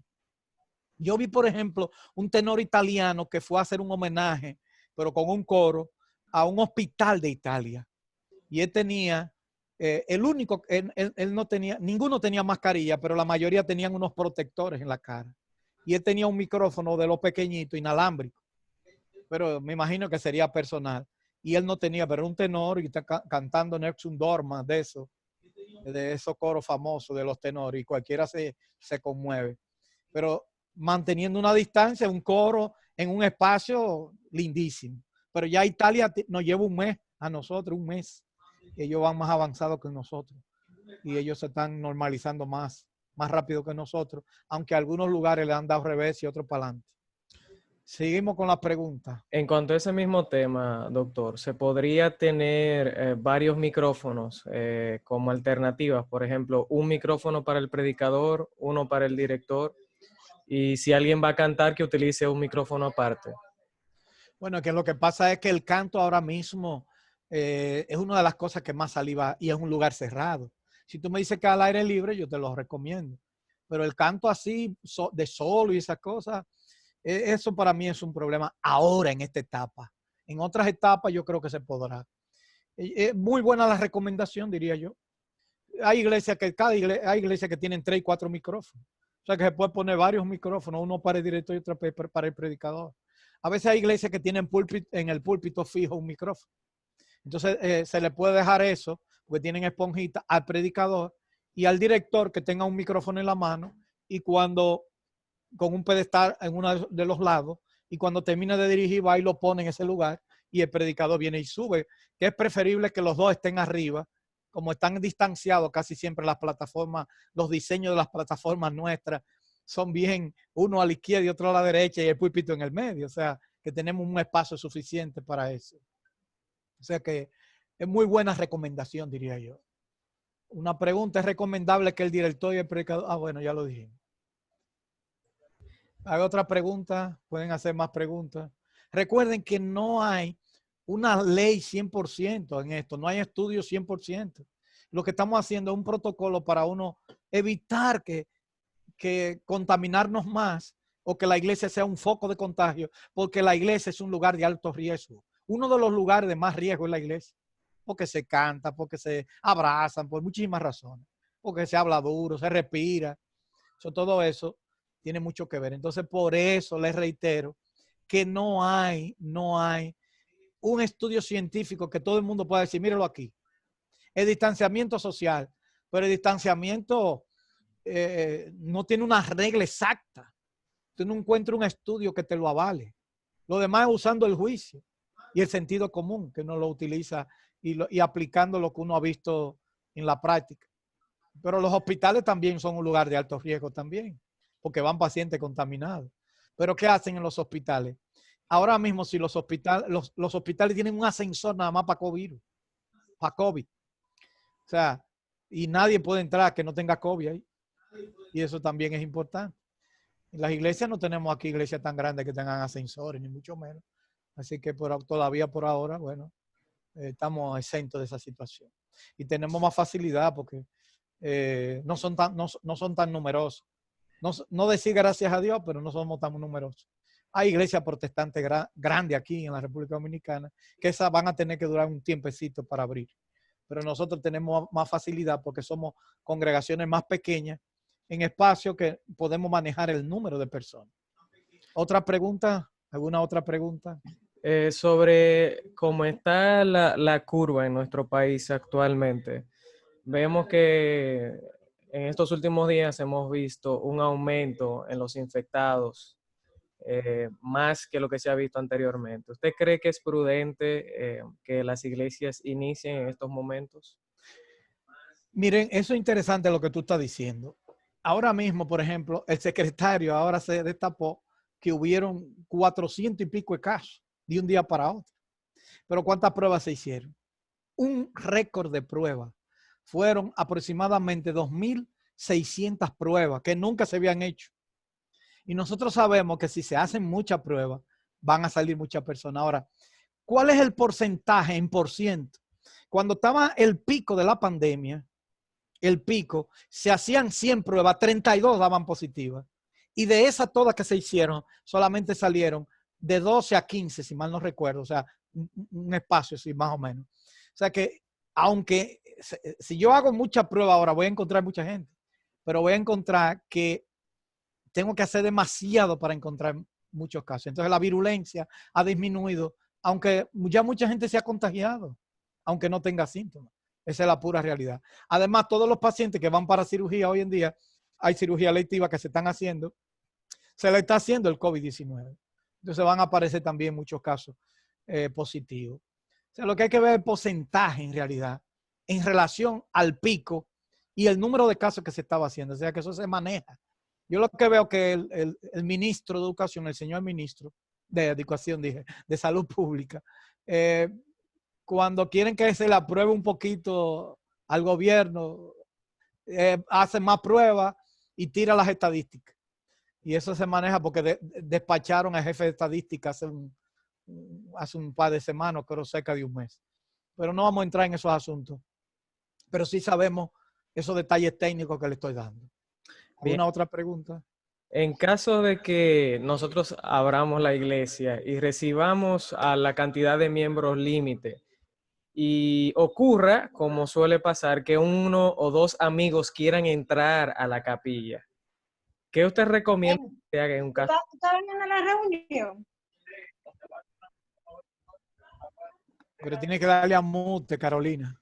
Yo vi, por ejemplo, un tenor italiano que fue a hacer un homenaje, pero con un coro, a un hospital de Italia. Y él tenía, el único, él no tenía, ninguno tenía mascarilla, pero la mayoría tenían unos protectores en la cara. Y él tenía un micrófono de los pequeñitos, inalámbrico. Pero me imagino que sería personal. Y él no tenía, pero un tenor y está cantando Nexum Dorma de eso, de esos coros famosos de los tenores, y cualquiera se conmueve. Pero manteniendo una distancia, un coro en un espacio lindísimo. Pero ya Italia nos lleva un mes a nosotros, un mes. Ellos van más avanzados que nosotros y ellos se están normalizando más rápido que nosotros, aunque algunos lugares le han dado revés y otros para adelante. Seguimos con la pregunta. En cuanto a ese mismo tema, doctor, ¿se podría tener varios micrófonos como alternativas? Por ejemplo, un micrófono para el predicador, uno para el director, y si alguien va a cantar, que utilice un micrófono aparte. Bueno, que lo que pasa es que el canto ahora mismo es una de las cosas que más saliva y es un lugar cerrado. Si tú me dices que al aire libre, yo te lo recomiendo. Pero el canto así, de solo y esas cosas, eso para mí es un problema ahora en esta etapa. En otras etapas yo creo que se podrá. Es muy buena la recomendación, diría yo. Hay iglesias que, hay iglesias que tienen 3 y 4 micrófonos. O sea que se puede poner varios micrófonos, uno para el director y otro para el predicador. A veces hay iglesias que tienen en el púlpito fijo un micrófono. Entonces se le puede dejar eso, porque tienen esponjita al predicador y al director que tenga un micrófono en la mano y cuando con un pedestal en uno de los lados y cuando termina de dirigir va y lo pone en ese lugar y el predicador viene y sube, que es preferible que los dos estén arriba, como están distanciados casi siempre las plataformas, los diseños de las plataformas nuestras son bien, uno a la izquierda y otro a la derecha y el púlpito en el medio, o sea que tenemos un espacio suficiente para eso. O sea que es muy buena recomendación, diría yo. Una pregunta, ¿es recomendable que el director y el predicador? Ah, bueno, ya lo dijimos. ¿Hay otra pregunta? Pueden hacer más preguntas. Recuerden que no hay una ley 100% en esto, no hay estudios 100%. Lo que estamos haciendo es un protocolo para uno evitar que contaminarnos más o que la iglesia sea un foco de contagio, porque la iglesia es un lugar de alto riesgo. Uno de los lugares de más riesgo es la iglesia, porque se canta, porque se abrazan, por muchísimas razones, porque se habla duro, se respira. Todo eso tiene mucho que ver. Entonces, por eso les reitero que no hay un estudio científico que todo el mundo pueda decir, míralo aquí. El distanciamiento social, pero el distanciamiento no tiene una regla exacta. Tú no encuentras un estudio que te lo avale. Lo demás es usando el juicio y el sentido común que uno lo utiliza y aplicando lo que uno ha visto en la práctica. Pero los hospitales también son un lugar de alto riesgo también, porque van pacientes contaminados. Pero ¿qué hacen en los hospitales? Ahora mismo, si los hospitales tienen un ascensor nada más para COVID. O sea, y nadie puede entrar que no tenga COVID ahí. Y eso también es importante. En las iglesias no tenemos aquí iglesias tan grandes que tengan ascensores, ni mucho menos. Así que todavía por ahora, bueno, estamos exentos de esa situación. Y tenemos más facilidad porque no son tan numerosos. No decir gracias a Dios, pero no somos tan numerosos. Hay iglesias protestantes grandes aquí en la República Dominicana que esas van a tener que durar un tiempecito para abrir. Pero nosotros tenemos más facilidad porque somos congregaciones más pequeñas en espacio que podemos manejar el número de personas. ¿Otra pregunta? ¿Alguna otra pregunta? Sobre cómo está la curva en nuestro país actualmente. Vemos que en estos últimos días hemos visto un aumento en los infectados, más que lo que se ha visto anteriormente. ¿Usted cree que es prudente que las iglesias inicien en estos momentos? Miren, eso es interesante lo que tú estás diciendo. Ahora mismo, por ejemplo, el secretario ahora se destapó que hubieron 400 y pico de casos de un día para otro. Pero ¿cuántas pruebas se hicieron? Un récord de pruebas. Fueron aproximadamente 2.000 600 pruebas que nunca se habían hecho. Y nosotros sabemos que si se hacen muchas pruebas, van a salir muchas personas. Ahora, ¿cuál es el porcentaje en por ciento? Cuando estaba el pico de la pandemia, el pico, se hacían 100 pruebas, 32 daban positivas. Y de esas todas que se hicieron, solamente salieron de 12 a 15, si mal no recuerdo. O sea, un espacio así, más o menos. O sea que, aunque si yo hago muchas pruebas ahora, voy a encontrar mucha gente. Pero voy a encontrar que tengo que hacer demasiado para encontrar muchos casos. Entonces la virulencia ha disminuido, aunque ya mucha gente se ha contagiado, aunque no tenga síntomas. Esa es la pura realidad. Además, todos los pacientes que van para cirugía hoy en día, hay cirugía electiva que se están haciendo, se le está haciendo el COVID-19. Entonces van a aparecer también muchos casos positivos. O sea, lo que hay que ver es el porcentaje en realidad en relación al pico y el número de casos que se estaba haciendo. O sea, que eso se maneja. Yo lo que veo que el ministro de Educación, el señor ministro de Educación, dije, de Salud Pública, cuando quieren que se le apruebe un poquito al gobierno, hacen más pruebas y tira las estadísticas. Y eso se maneja porque despacharon al jefe de estadística hace un par de semanas, creo cerca de un mes. Pero no vamos a entrar en esos asuntos. Pero sí sabemos esos detalles técnicos que le estoy dando. ¿Alguna otra pregunta? En caso de que nosotros abramos la iglesia y recibamos a la cantidad de miembros límite y ocurra, como suele pasar, que uno o dos amigos quieran entrar a la capilla, ¿qué usted recomienda que se haga en un caso? ¿Está viendo la reunión? Pero tiene que darle a mute, Carolina.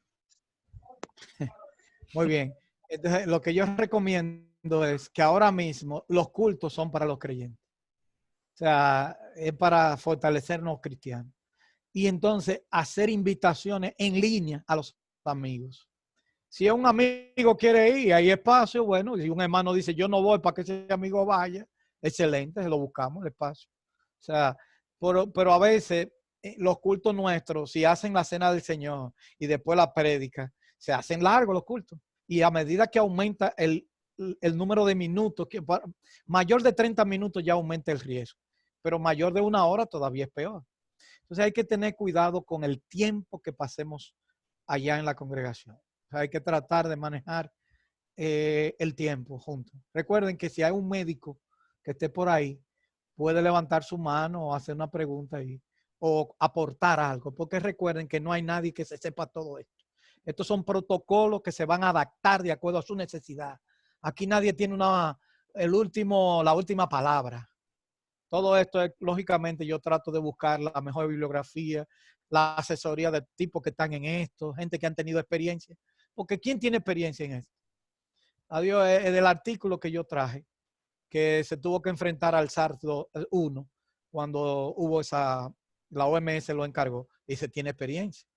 Muy bien. Entonces, lo que yo recomiendo es que ahora mismo los cultos son para los creyentes. O sea, es para fortalecernos cristianos. Y entonces hacer invitaciones en línea a los amigos. Si un amigo quiere ir, hay espacio, bueno, si un hermano dice yo no voy para que ese amigo vaya, excelente, se lo buscamos el espacio. O sea, pero a veces los cultos nuestros, si hacen la cena del Señor y después la prédica, se hacen largos los cultos. Y a medida que aumenta el número de minutos, mayor de 30 minutos ya aumenta el riesgo, pero mayor de 1 hora todavía es peor. Entonces hay que tener cuidado con el tiempo que pasemos allá en la congregación. O sea, hay que tratar de manejar el tiempo juntos. Recuerden que si hay un médico que esté por ahí, puede levantar su mano o hacer una pregunta ahí, o aportar algo, porque recuerden que no hay nadie que se sepa todo esto. Estos son protocolos que se van a adaptar de acuerdo a su necesidad. Aquí nadie tiene la última palabra. Todo esto es, lógicamente, yo trato de buscar la mejor bibliografía, la asesoría de tipos que están en esto, gente que han tenido experiencia. Porque ¿quién tiene experiencia en esto? Adiós, es del artículo que yo traje, que se tuvo que enfrentar al SARS-1 cuando hubo la OMS lo encargó y se tiene experiencia.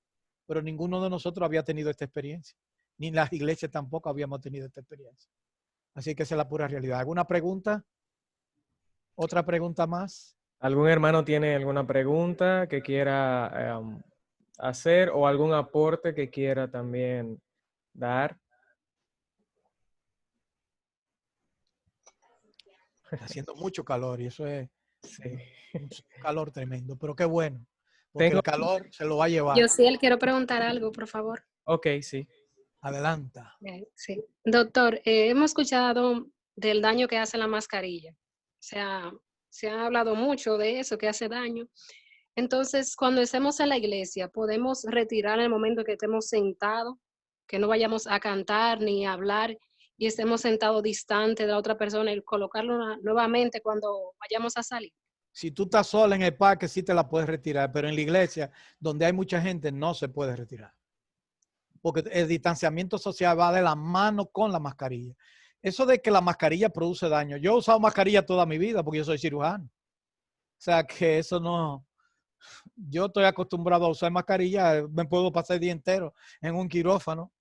Pero ninguno de nosotros había tenido esta experiencia. Ni las iglesias tampoco habíamos tenido esta experiencia. Así que esa es la pura realidad. ¿Alguna pregunta? ¿Otra pregunta más? ¿Algún hermano tiene alguna pregunta que quiera hacer o algún aporte que quiera también dar? Está haciendo mucho calor y eso es Sí. un calor tremendo, pero qué bueno, porque el calor se lo va a llevar. Yo sí, él quiero preguntar algo, por favor. Ok, sí. Adelanta. Sí. Doctor, hemos escuchado del daño que hace la mascarilla. O sea, se ha hablado mucho de eso, que hace daño. Entonces, cuando estemos en la iglesia, podemos retirar en el momento que estemos sentados, que no vayamos a cantar ni a hablar y estemos sentados distante de la otra persona y colocarlo nuevamente cuando vayamos a salir. Si tú estás sola en el parque, sí te la puedes retirar, pero en la iglesia, donde hay mucha gente, no se puede retirar. Porque el distanciamiento social va de la mano con la mascarilla. Eso de que la mascarilla produce daño. Yo he usado mascarilla toda mi vida porque yo soy cirujano. O sea que eso no... Yo estoy acostumbrado a usar mascarilla, me puedo pasar el día entero en un quirófano.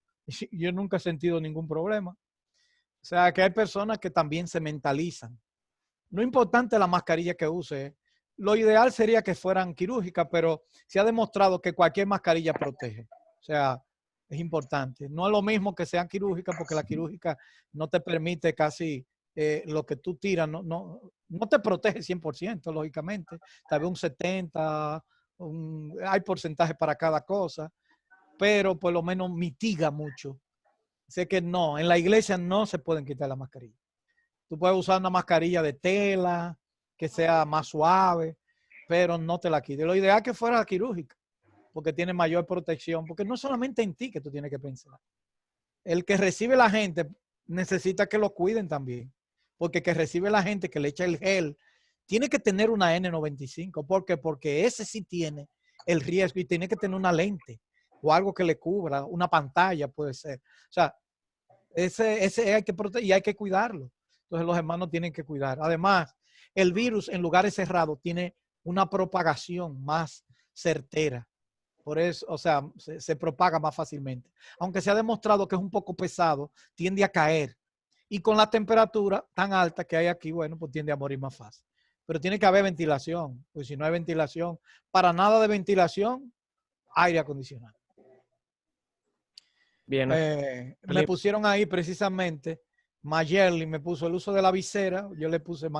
Yo nunca he sentido ningún problema. O sea que hay personas que también se mentalizan. No importante la mascarilla que use. Lo ideal sería que fueran quirúrgicas, pero se ha demostrado que cualquier mascarilla protege. O sea, Es importante. No es lo mismo que sean quirúrgicas, porque la quirúrgica no te permite casi lo que tú tiras, no te protege 100%, lógicamente. Tal vez un 70%, hay porcentaje para cada cosa, pero por lo menos mitiga mucho. Sé que no, en la iglesia no se pueden quitar la mascarilla. Tú puedes usar una mascarilla de tela, que sea más suave, pero no te la quites. Lo ideal es que fuera la quirúrgica, porque tiene mayor protección, porque no solamente en ti que tú tienes que pensar. El que recibe la gente necesita que lo cuiden también, porque el que recibe la gente que le echa el gel tiene que tener una N95. ¿Por qué? Porque ese sí tiene el riesgo y tiene que tener una lente o algo que le cubra, una pantalla puede ser. O sea, ese hay que proteger y hay que cuidarlo. Entonces los hermanos tienen que cuidar. Además, el virus en lugares cerrados tiene una propagación más certera. Por eso, o sea, se propaga más fácilmente. Aunque se ha demostrado que es un poco pesado, tiende a caer. Y con la temperatura tan alta que hay aquí, bueno, pues tiende a morir más fácil. Pero tiene que haber ventilación. Pues si no hay ventilación, para nada de ventilación, aire acondicionado. Bien. Me pusieron ahí precisamente, Mayerly me puso el uso de la visera, yo le puse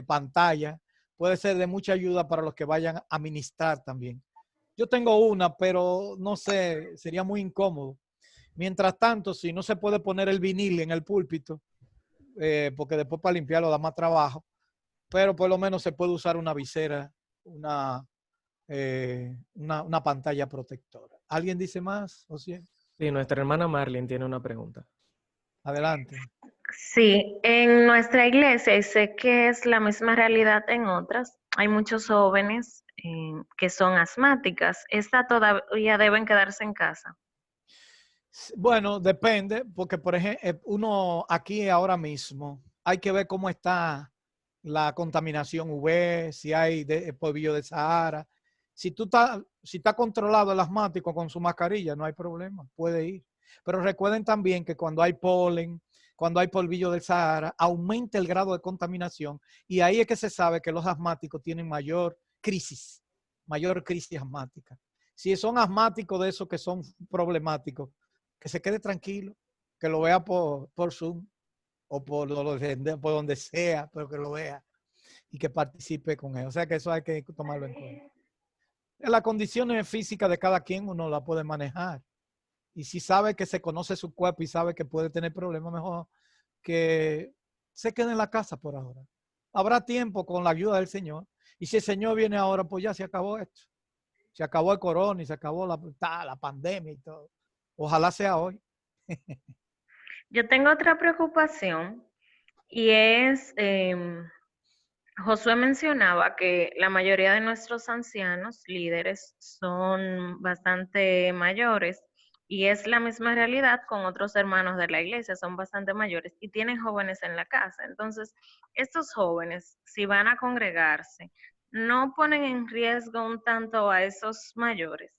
pantalla. Puede ser de mucha ayuda para los que vayan a administrar también. Yo tengo una, pero no sé, sería muy incómodo. Mientras tanto, si no se puede poner el vinil en el púlpito, porque después para limpiarlo da más trabajo, pero por lo menos se puede usar una visera, una pantalla protectora. ¿Alguien dice más? ¿O sí? Sí, nuestra hermana Marlene tiene una pregunta. Adelante. Sí, en nuestra iglesia, y sé que es la misma realidad en otras, hay muchos jóvenes que son asmáticas. ¿Esta todavía deben quedarse en casa? Bueno, depende, porque por ejemplo, uno aquí ahora mismo hay que ver cómo está la contaminación UV, si hay polvillo de Sahara. Si está controlado el asmático con su mascarilla, no hay problema, puede ir. Pero recuerden también que cuando hay polen, cuando hay polvillo del Sahara, aumenta el grado de contaminación y ahí es que se sabe que los asmáticos tienen mayor crisis asmática. Si son asmáticos de esos que son problemáticos, que se quede tranquilo, que lo vea por Zoom o por donde sea, pero que lo vea y que participe con él. O sea que eso hay que tomarlo en cuenta. Las condiciones físicas de cada quien uno la puede manejar. Y si sabe que se conoce su cuerpo y sabe que puede tener problemas, mejor que se quede en la casa por ahora. Habrá tiempo con la ayuda del Señor. Y si el Señor viene ahora, pues ya se acabó esto. Se acabó el corona y se acabó la pandemia y todo. Ojalá sea hoy. Yo tengo otra preocupación y es, Josué mencionaba que la mayoría de nuestros ancianos líderes son bastante mayores y es la misma realidad con otros hermanos de la iglesia, son bastante mayores y tienen jóvenes en la casa. Entonces, estos jóvenes, si van a congregarse, ¿no ponen en riesgo un tanto a esos mayores?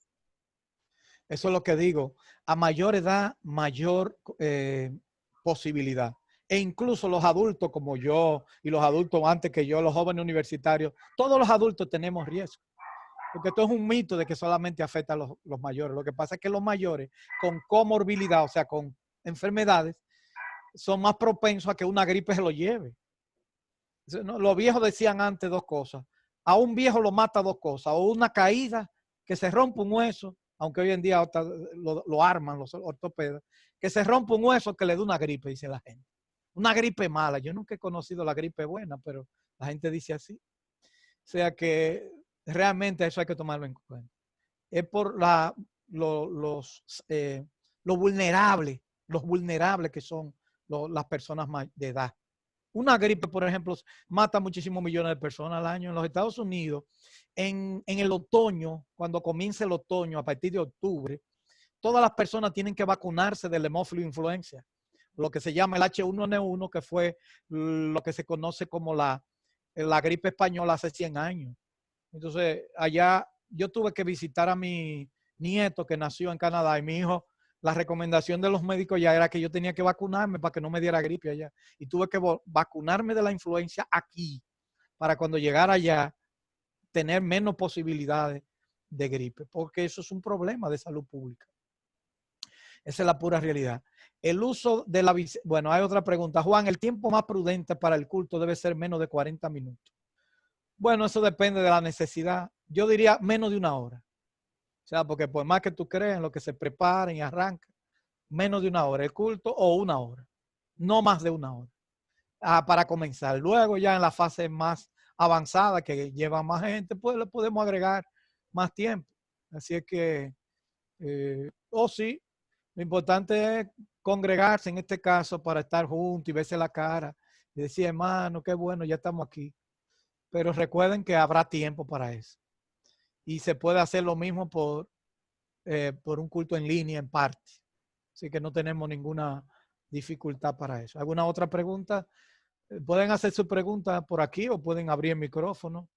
Eso es lo que digo. A mayor edad, mayor posibilidad. E incluso los adultos como yo y los adultos antes que yo, los jóvenes universitarios, todos los adultos tenemos riesgo. Porque esto es un mito de que solamente afecta a los mayores. Lo que pasa es que los mayores con comorbilidad, o sea, con enfermedades, son más propensos a que una gripe se lo lleve. Los viejos decían antes dos cosas. A un viejo lo mata dos cosas. O una caída, que se rompe un hueso, aunque hoy en día lo arman los ortopedas, que se rompe un hueso que le da una gripe, dice la gente. Una gripe mala. Yo nunca he conocido la gripe buena, pero la gente dice así. O sea que realmente eso hay que tomarlo en cuenta. Es por lo vulnerables que son las personas de edad. Una gripe, por ejemplo, mata muchísimos millones de personas al año. En los Estados Unidos, en el otoño, cuando comienza el otoño, a partir de octubre, todas las personas tienen que vacunarse del hemófilo influenza, lo que se llama el H1N1, que fue lo que se conoce como la gripe española hace 100 años. Entonces, allá yo tuve que visitar a mi nieto que nació en Canadá y mi hijo, la recomendación de los médicos ya era que yo tenía que vacunarme para que no me diera gripe allá. Y tuve que vacunarme de la influenza aquí para cuando llegara allá tener menos posibilidades de gripe, porque eso es un problema de salud pública. Esa es la pura realidad. El uso de la... Bueno, hay otra pregunta. Juan, ¿el tiempo más prudente para el culto debe ser menos de 40 minutos? Bueno, eso depende de la necesidad. Yo diría menos de una hora. O sea, porque por más que tú creas en lo que se preparen y arranca, menos de una hora el culto o una hora. No más de una hora. Para comenzar. Luego ya en la fase más avanzada que lleva más gente, pues le podemos agregar más tiempo. Así es que, sí, lo importante es congregarse en este caso para estar juntos y verse la cara y decir, hermano, qué bueno, ya estamos aquí. Pero recuerden que habrá tiempo para eso. Y se puede hacer lo mismo por un culto en línea en parte. Así que no tenemos ninguna dificultad para eso. ¿Alguna otra pregunta? Pueden hacer su pregunta por aquí o pueden abrir el micrófono.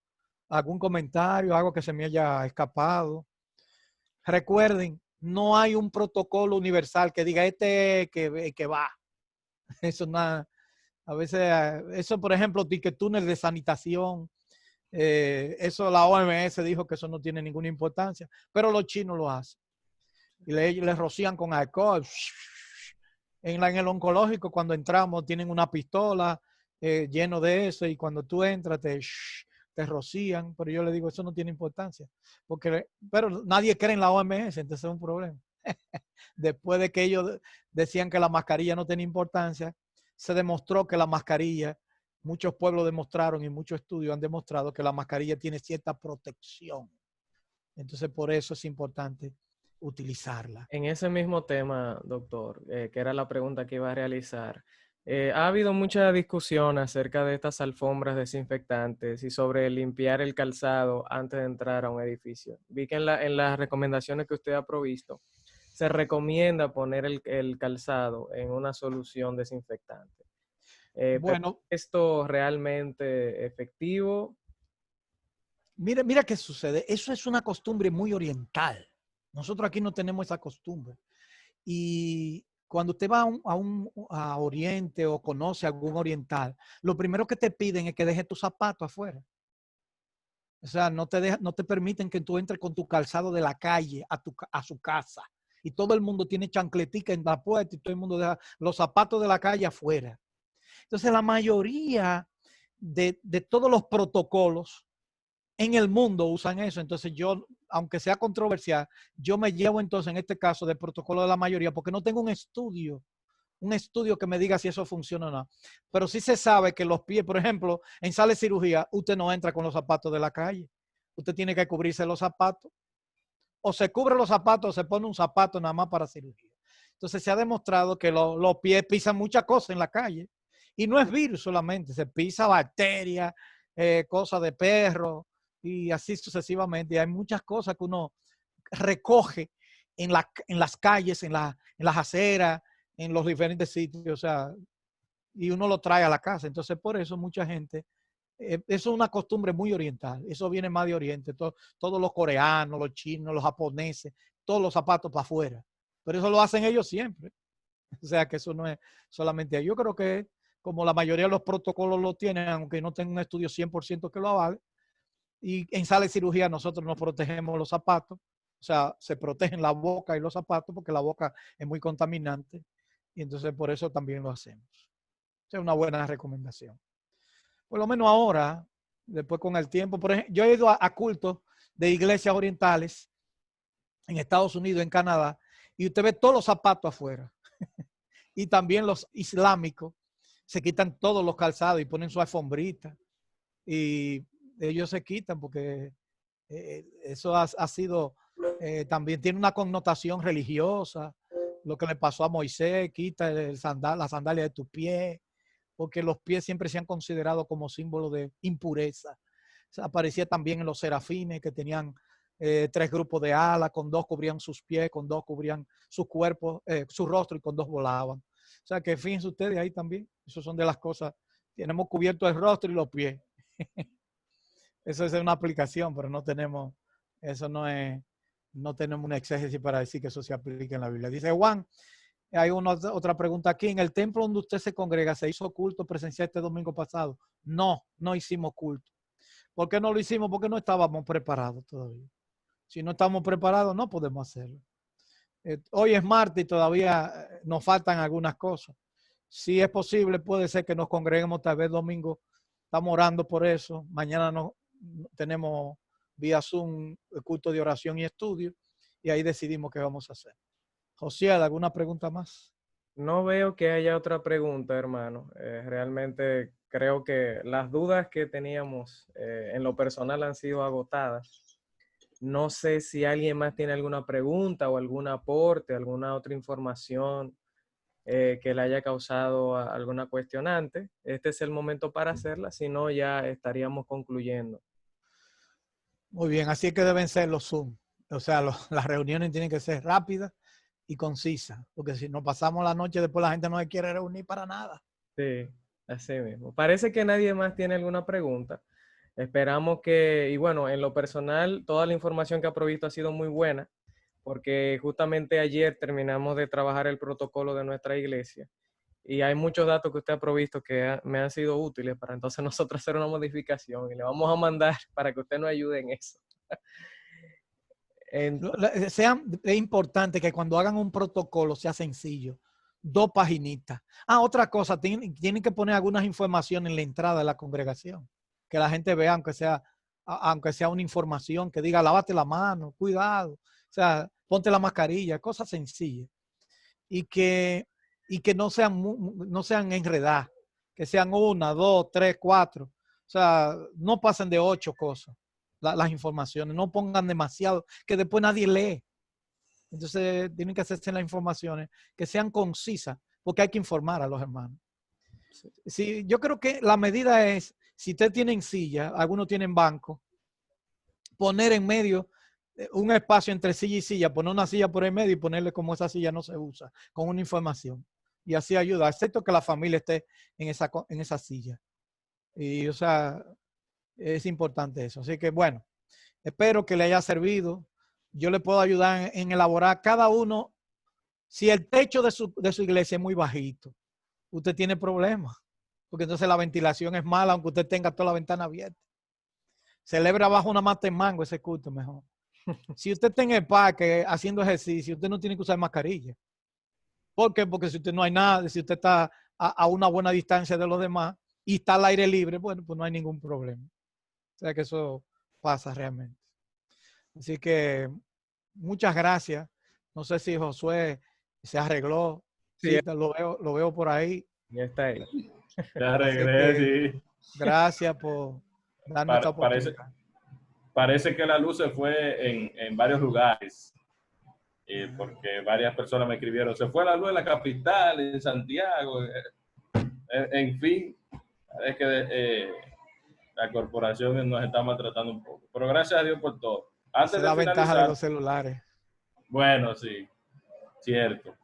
¿Algún comentario, algo que se me haya escapado? Recuerden, no hay un protocolo universal que diga que va. Eso nada. A veces, eso por ejemplo, ticket túnel de sanitación, eso la OMS dijo que eso no tiene ninguna importancia, pero los chinos lo hacen. Y le rocían con alcohol. En el oncológico, cuando entramos, tienen una pistola lleno de eso y cuando tú entras te rocían, pero yo le digo, eso no tiene importancia. Pero nadie cree en la OMS, entonces es un problema. Después de que ellos decían que la mascarilla no tenía importancia, se demostró que la mascarilla, muchos pueblos demostraron y muchos estudios han demostrado que la mascarilla tiene cierta protección. Entonces, por eso es importante utilizarla. En ese mismo tema, doctor, que era la pregunta que iba a realizar, ha habido mucha discusión acerca de estas alfombras desinfectantes y sobre limpiar el calzado antes de entrar a un edificio. Vi que en las recomendaciones que usted ha provisto, se recomienda poner el calzado en una solución desinfectante. Bueno, ¿Es esto realmente efectivo? mira qué sucede. Eso es una costumbre muy oriental. Nosotros aquí no tenemos esa costumbre. Y cuando usted va a Oriente o conoce a algún oriental, lo primero que te piden es que dejes tus zapatos afuera. O sea, no te permiten que tú entres con tu calzado de la calle a su casa. Y todo el mundo tiene chancletica en la puerta y todo el mundo deja los zapatos de la calle afuera. Entonces, la mayoría de todos los protocolos en el mundo usan eso. Entonces yo, aunque sea controversial, yo me llevo entonces en este caso del protocolo de la mayoría porque no tengo un estudio que me diga si eso funciona o no. Pero sí se sabe que los pies, por ejemplo, en sala de cirugía, usted no entra con los zapatos de la calle. Usted tiene que cubrirse los zapatos. O se cubre los zapatos o se pone un zapato nada más para cirugía. Entonces se ha demostrado que los pies pisan muchas cosas en la calle. Y no es virus solamente, se pisa bacterias, cosas de perro y así sucesivamente. Hay muchas cosas que uno recoge en las calles, en las aceras, en los diferentes sitios, o sea, y uno lo trae a la casa. Entonces, por eso mucha gente, eso es una costumbre muy oriental, eso viene más de Oriente, todos los coreanos, los chinos, los japoneses, todos los zapatos para afuera. Pero eso lo hacen ellos siempre. O sea, que eso no es solamente ahí. Yo creo que como la mayoría de los protocolos lo tienen, aunque no tengan un estudio 100% que lo avale, y en sala de cirugía nosotros nos protegemos los zapatos, o sea, se protegen la boca y los zapatos porque la boca es muy contaminante y entonces por eso también lo hacemos. Esa es una buena recomendación. Por lo menos ahora, después con el tiempo, por ejemplo, yo he ido a cultos de iglesias orientales en Estados Unidos, en Canadá, y usted ve todos los zapatos afuera. Y también los islámicos se quitan todos los calzados y ponen su alfombrita. Y ellos se quitan porque eso ha sido, también tiene una connotación religiosa. Lo que le pasó a Moisés, quita la sandalia de tus pies, porque los pies siempre se han considerado como símbolo de impureza. O sea, aparecía también en los serafines que tenían 3 grupos de alas, con 2 cubrían sus pies, con 2 cubrían su cuerpo, su rostro y con 2 volaban. O sea que fíjense ustedes ahí también, eso son de las cosas, tenemos cubierto el rostro y los pies. Eso es una aplicación, pero no tenemos, eso no tenemos una exégesis para decir que eso se aplique en la Biblia. Dice Juan, hay otra pregunta aquí, ¿en el templo donde usted se congrega se hizo culto presencial este domingo pasado? No hicimos culto. ¿Por qué no lo hicimos? Porque no estábamos preparados todavía. Si no estamos preparados, no podemos hacerlo. Hoy es martes y todavía nos faltan algunas cosas. Si es posible, puede ser que nos congreguemos tal vez domingo. Estamos orando por eso. Mañana tenemos vía Zoom el culto de oración y estudio y ahí decidimos qué vamos a hacer. José, ¿alguna pregunta más? No veo que haya otra pregunta, hermano. Realmente creo que las dudas que teníamos en lo personal han sido agotadas. No sé si alguien más tiene alguna pregunta o algún aporte, alguna otra información que le haya causado alguna cuestionante. Este es el momento para hacerla, si no ya estaríamos concluyendo. Muy bien, así es que deben ser los Zoom. O sea, las reuniones tienen que ser rápidas y concisas, porque si nos pasamos la noche, después la gente no se quiere reunir para nada. Sí, así mismo. Parece que nadie más tiene alguna pregunta. Esperamos que, y bueno, en lo personal, toda la información que ha provisto ha sido muy buena, porque justamente ayer terminamos de trabajar el protocolo de nuestra iglesia y hay muchos datos que usted ha provisto que me han sido útiles para entonces nosotros hacer una modificación y le vamos a mandar para que usted nos ayude en eso. Es importante que cuando hagan un protocolo sea sencillo. 2 paginitas. Otra cosa, tienen que poner algunas informaciones en la entrada de la congregación. Que la gente vea, aunque sea una información que diga, lávate la mano, cuidado. O sea, ponte la mascarilla, cosas sencillas. Y que no sean enredadas. Que sean 1, 2, 3, 4. O sea, no pasen de 8 cosas. Las informaciones, no pongan demasiado, que después nadie lee. Entonces tienen que hacerse las informaciones que sean concisas, porque hay que informar a los hermanos. Sí, yo creo que la medida es, si ustedes tienen silla, algunos tienen banco, poner en medio un espacio entre silla y silla, poner una silla por el medio y ponerle como esa silla no se usa, con una información. Y así ayuda, excepto que la familia esté en esa silla. Y o sea, es importante eso. Así que bueno, espero que le haya servido. Yo le puedo ayudar en elaborar cada uno. Si el techo de su iglesia es muy bajito, usted tiene problemas, porque entonces la ventilación es mala, aunque usted tenga toda la ventana abierta. Celebra bajo una mata en mango ese culto mejor. Si usted está en el parque haciendo ejercicio, usted no tiene que usar mascarilla. ¿Por qué? Porque si usted no hay nada, si usted está a una buena distancia de los demás y está al aire libre, bueno, pues no hay ningún problema. O sea que eso pasa realmente. Así que muchas gracias. No sé si Josué se arregló. Sí, lo veo por ahí. Ya está ahí. Ya regresé, sí. Gracias por darnos esta oportunidad. Parece que la luz se fue en varios lugares. Porque varias personas me escribieron, se fue la luz en la capital, en Santiago, en fin, es que la corporación nos está maltratando un poco, pero gracias a Dios por todo. Esa es la ventaja de los celulares. Bueno, sí, cierto.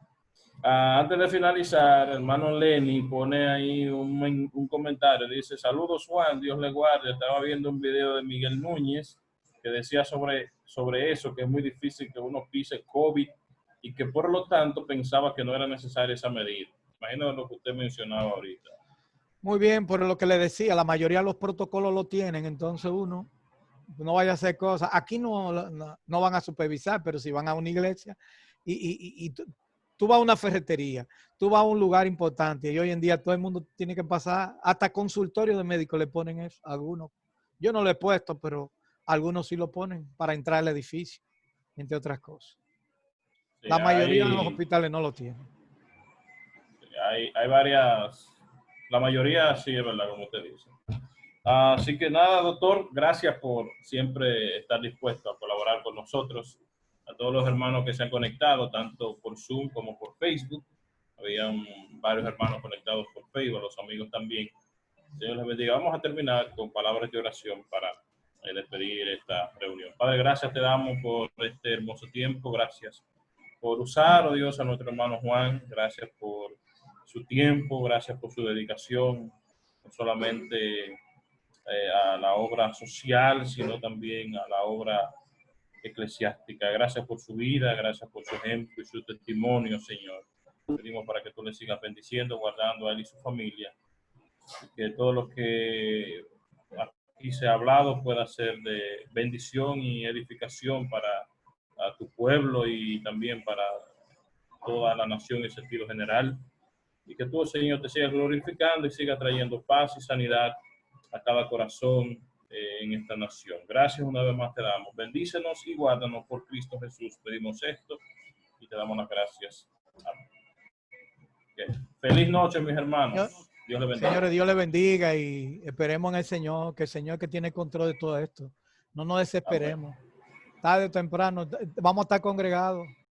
Antes de finalizar, hermano Lenny pone ahí un comentario, dice, saludos Juan, Dios le guarde, estaba viendo un video de Miguel Núñez que decía sobre eso, que es muy difícil que uno pise COVID y que por lo tanto pensaba que no era necesaria esa medida. Imagino lo que usted mencionaba ahorita. Muy bien, por lo que le decía, la mayoría de los protocolos lo tienen, entonces uno no vaya a hacer cosas. Aquí no van a supervisar, pero si van a una iglesia y tú vas a una ferretería, tú vas a un lugar importante y hoy en día todo el mundo tiene que pasar, hasta consultorio de médicos le ponen eso, algunos. Yo no lo he puesto, pero algunos sí lo ponen para entrar al edificio, entre otras cosas. Sí, la mayoría de los hospitales no lo tienen. Hay varias, la mayoría sí es verdad, como usted dice. Así que nada, doctor, gracias por siempre estar dispuesto a colaborar con nosotros. A todos los hermanos que se han conectado, tanto por Zoom como por Facebook. Habían varios hermanos conectados por Facebook, los amigos también. Señor les bendiga. Vamos a terminar con palabras de oración para despedir esta reunión. Padre, gracias te damos por este hermoso tiempo. Gracias por usar, oh Dios, a nuestro hermano Juan. Gracias por su tiempo. Gracias por su dedicación. No solamente a la obra social, sino también a la obra eclesiástica. Gracias por su vida, gracias por su ejemplo y su testimonio, Señor. Pedimos para que tú le sigas bendiciendo, guardando a él y su familia. Y que todo lo que aquí se ha hablado pueda ser de bendición y edificación para tu pueblo y también para toda la nación en sentido general. Y que tú, Señor, te sigas glorificando y siga trayendo paz y sanidad a cada corazón en esta nación. Gracias una vez más te damos. Bendícenos y guárdanos por Cristo Jesús. Pedimos esto y te damos las gracias. Amén. Okay. Feliz noche, mis hermanos. Dios le bendiga. Señores, Dios le bendiga y esperemos en el Señor, que el Señor que tiene control de todo esto. No nos desesperemos. Amén. Tarde o temprano vamos a estar congregados.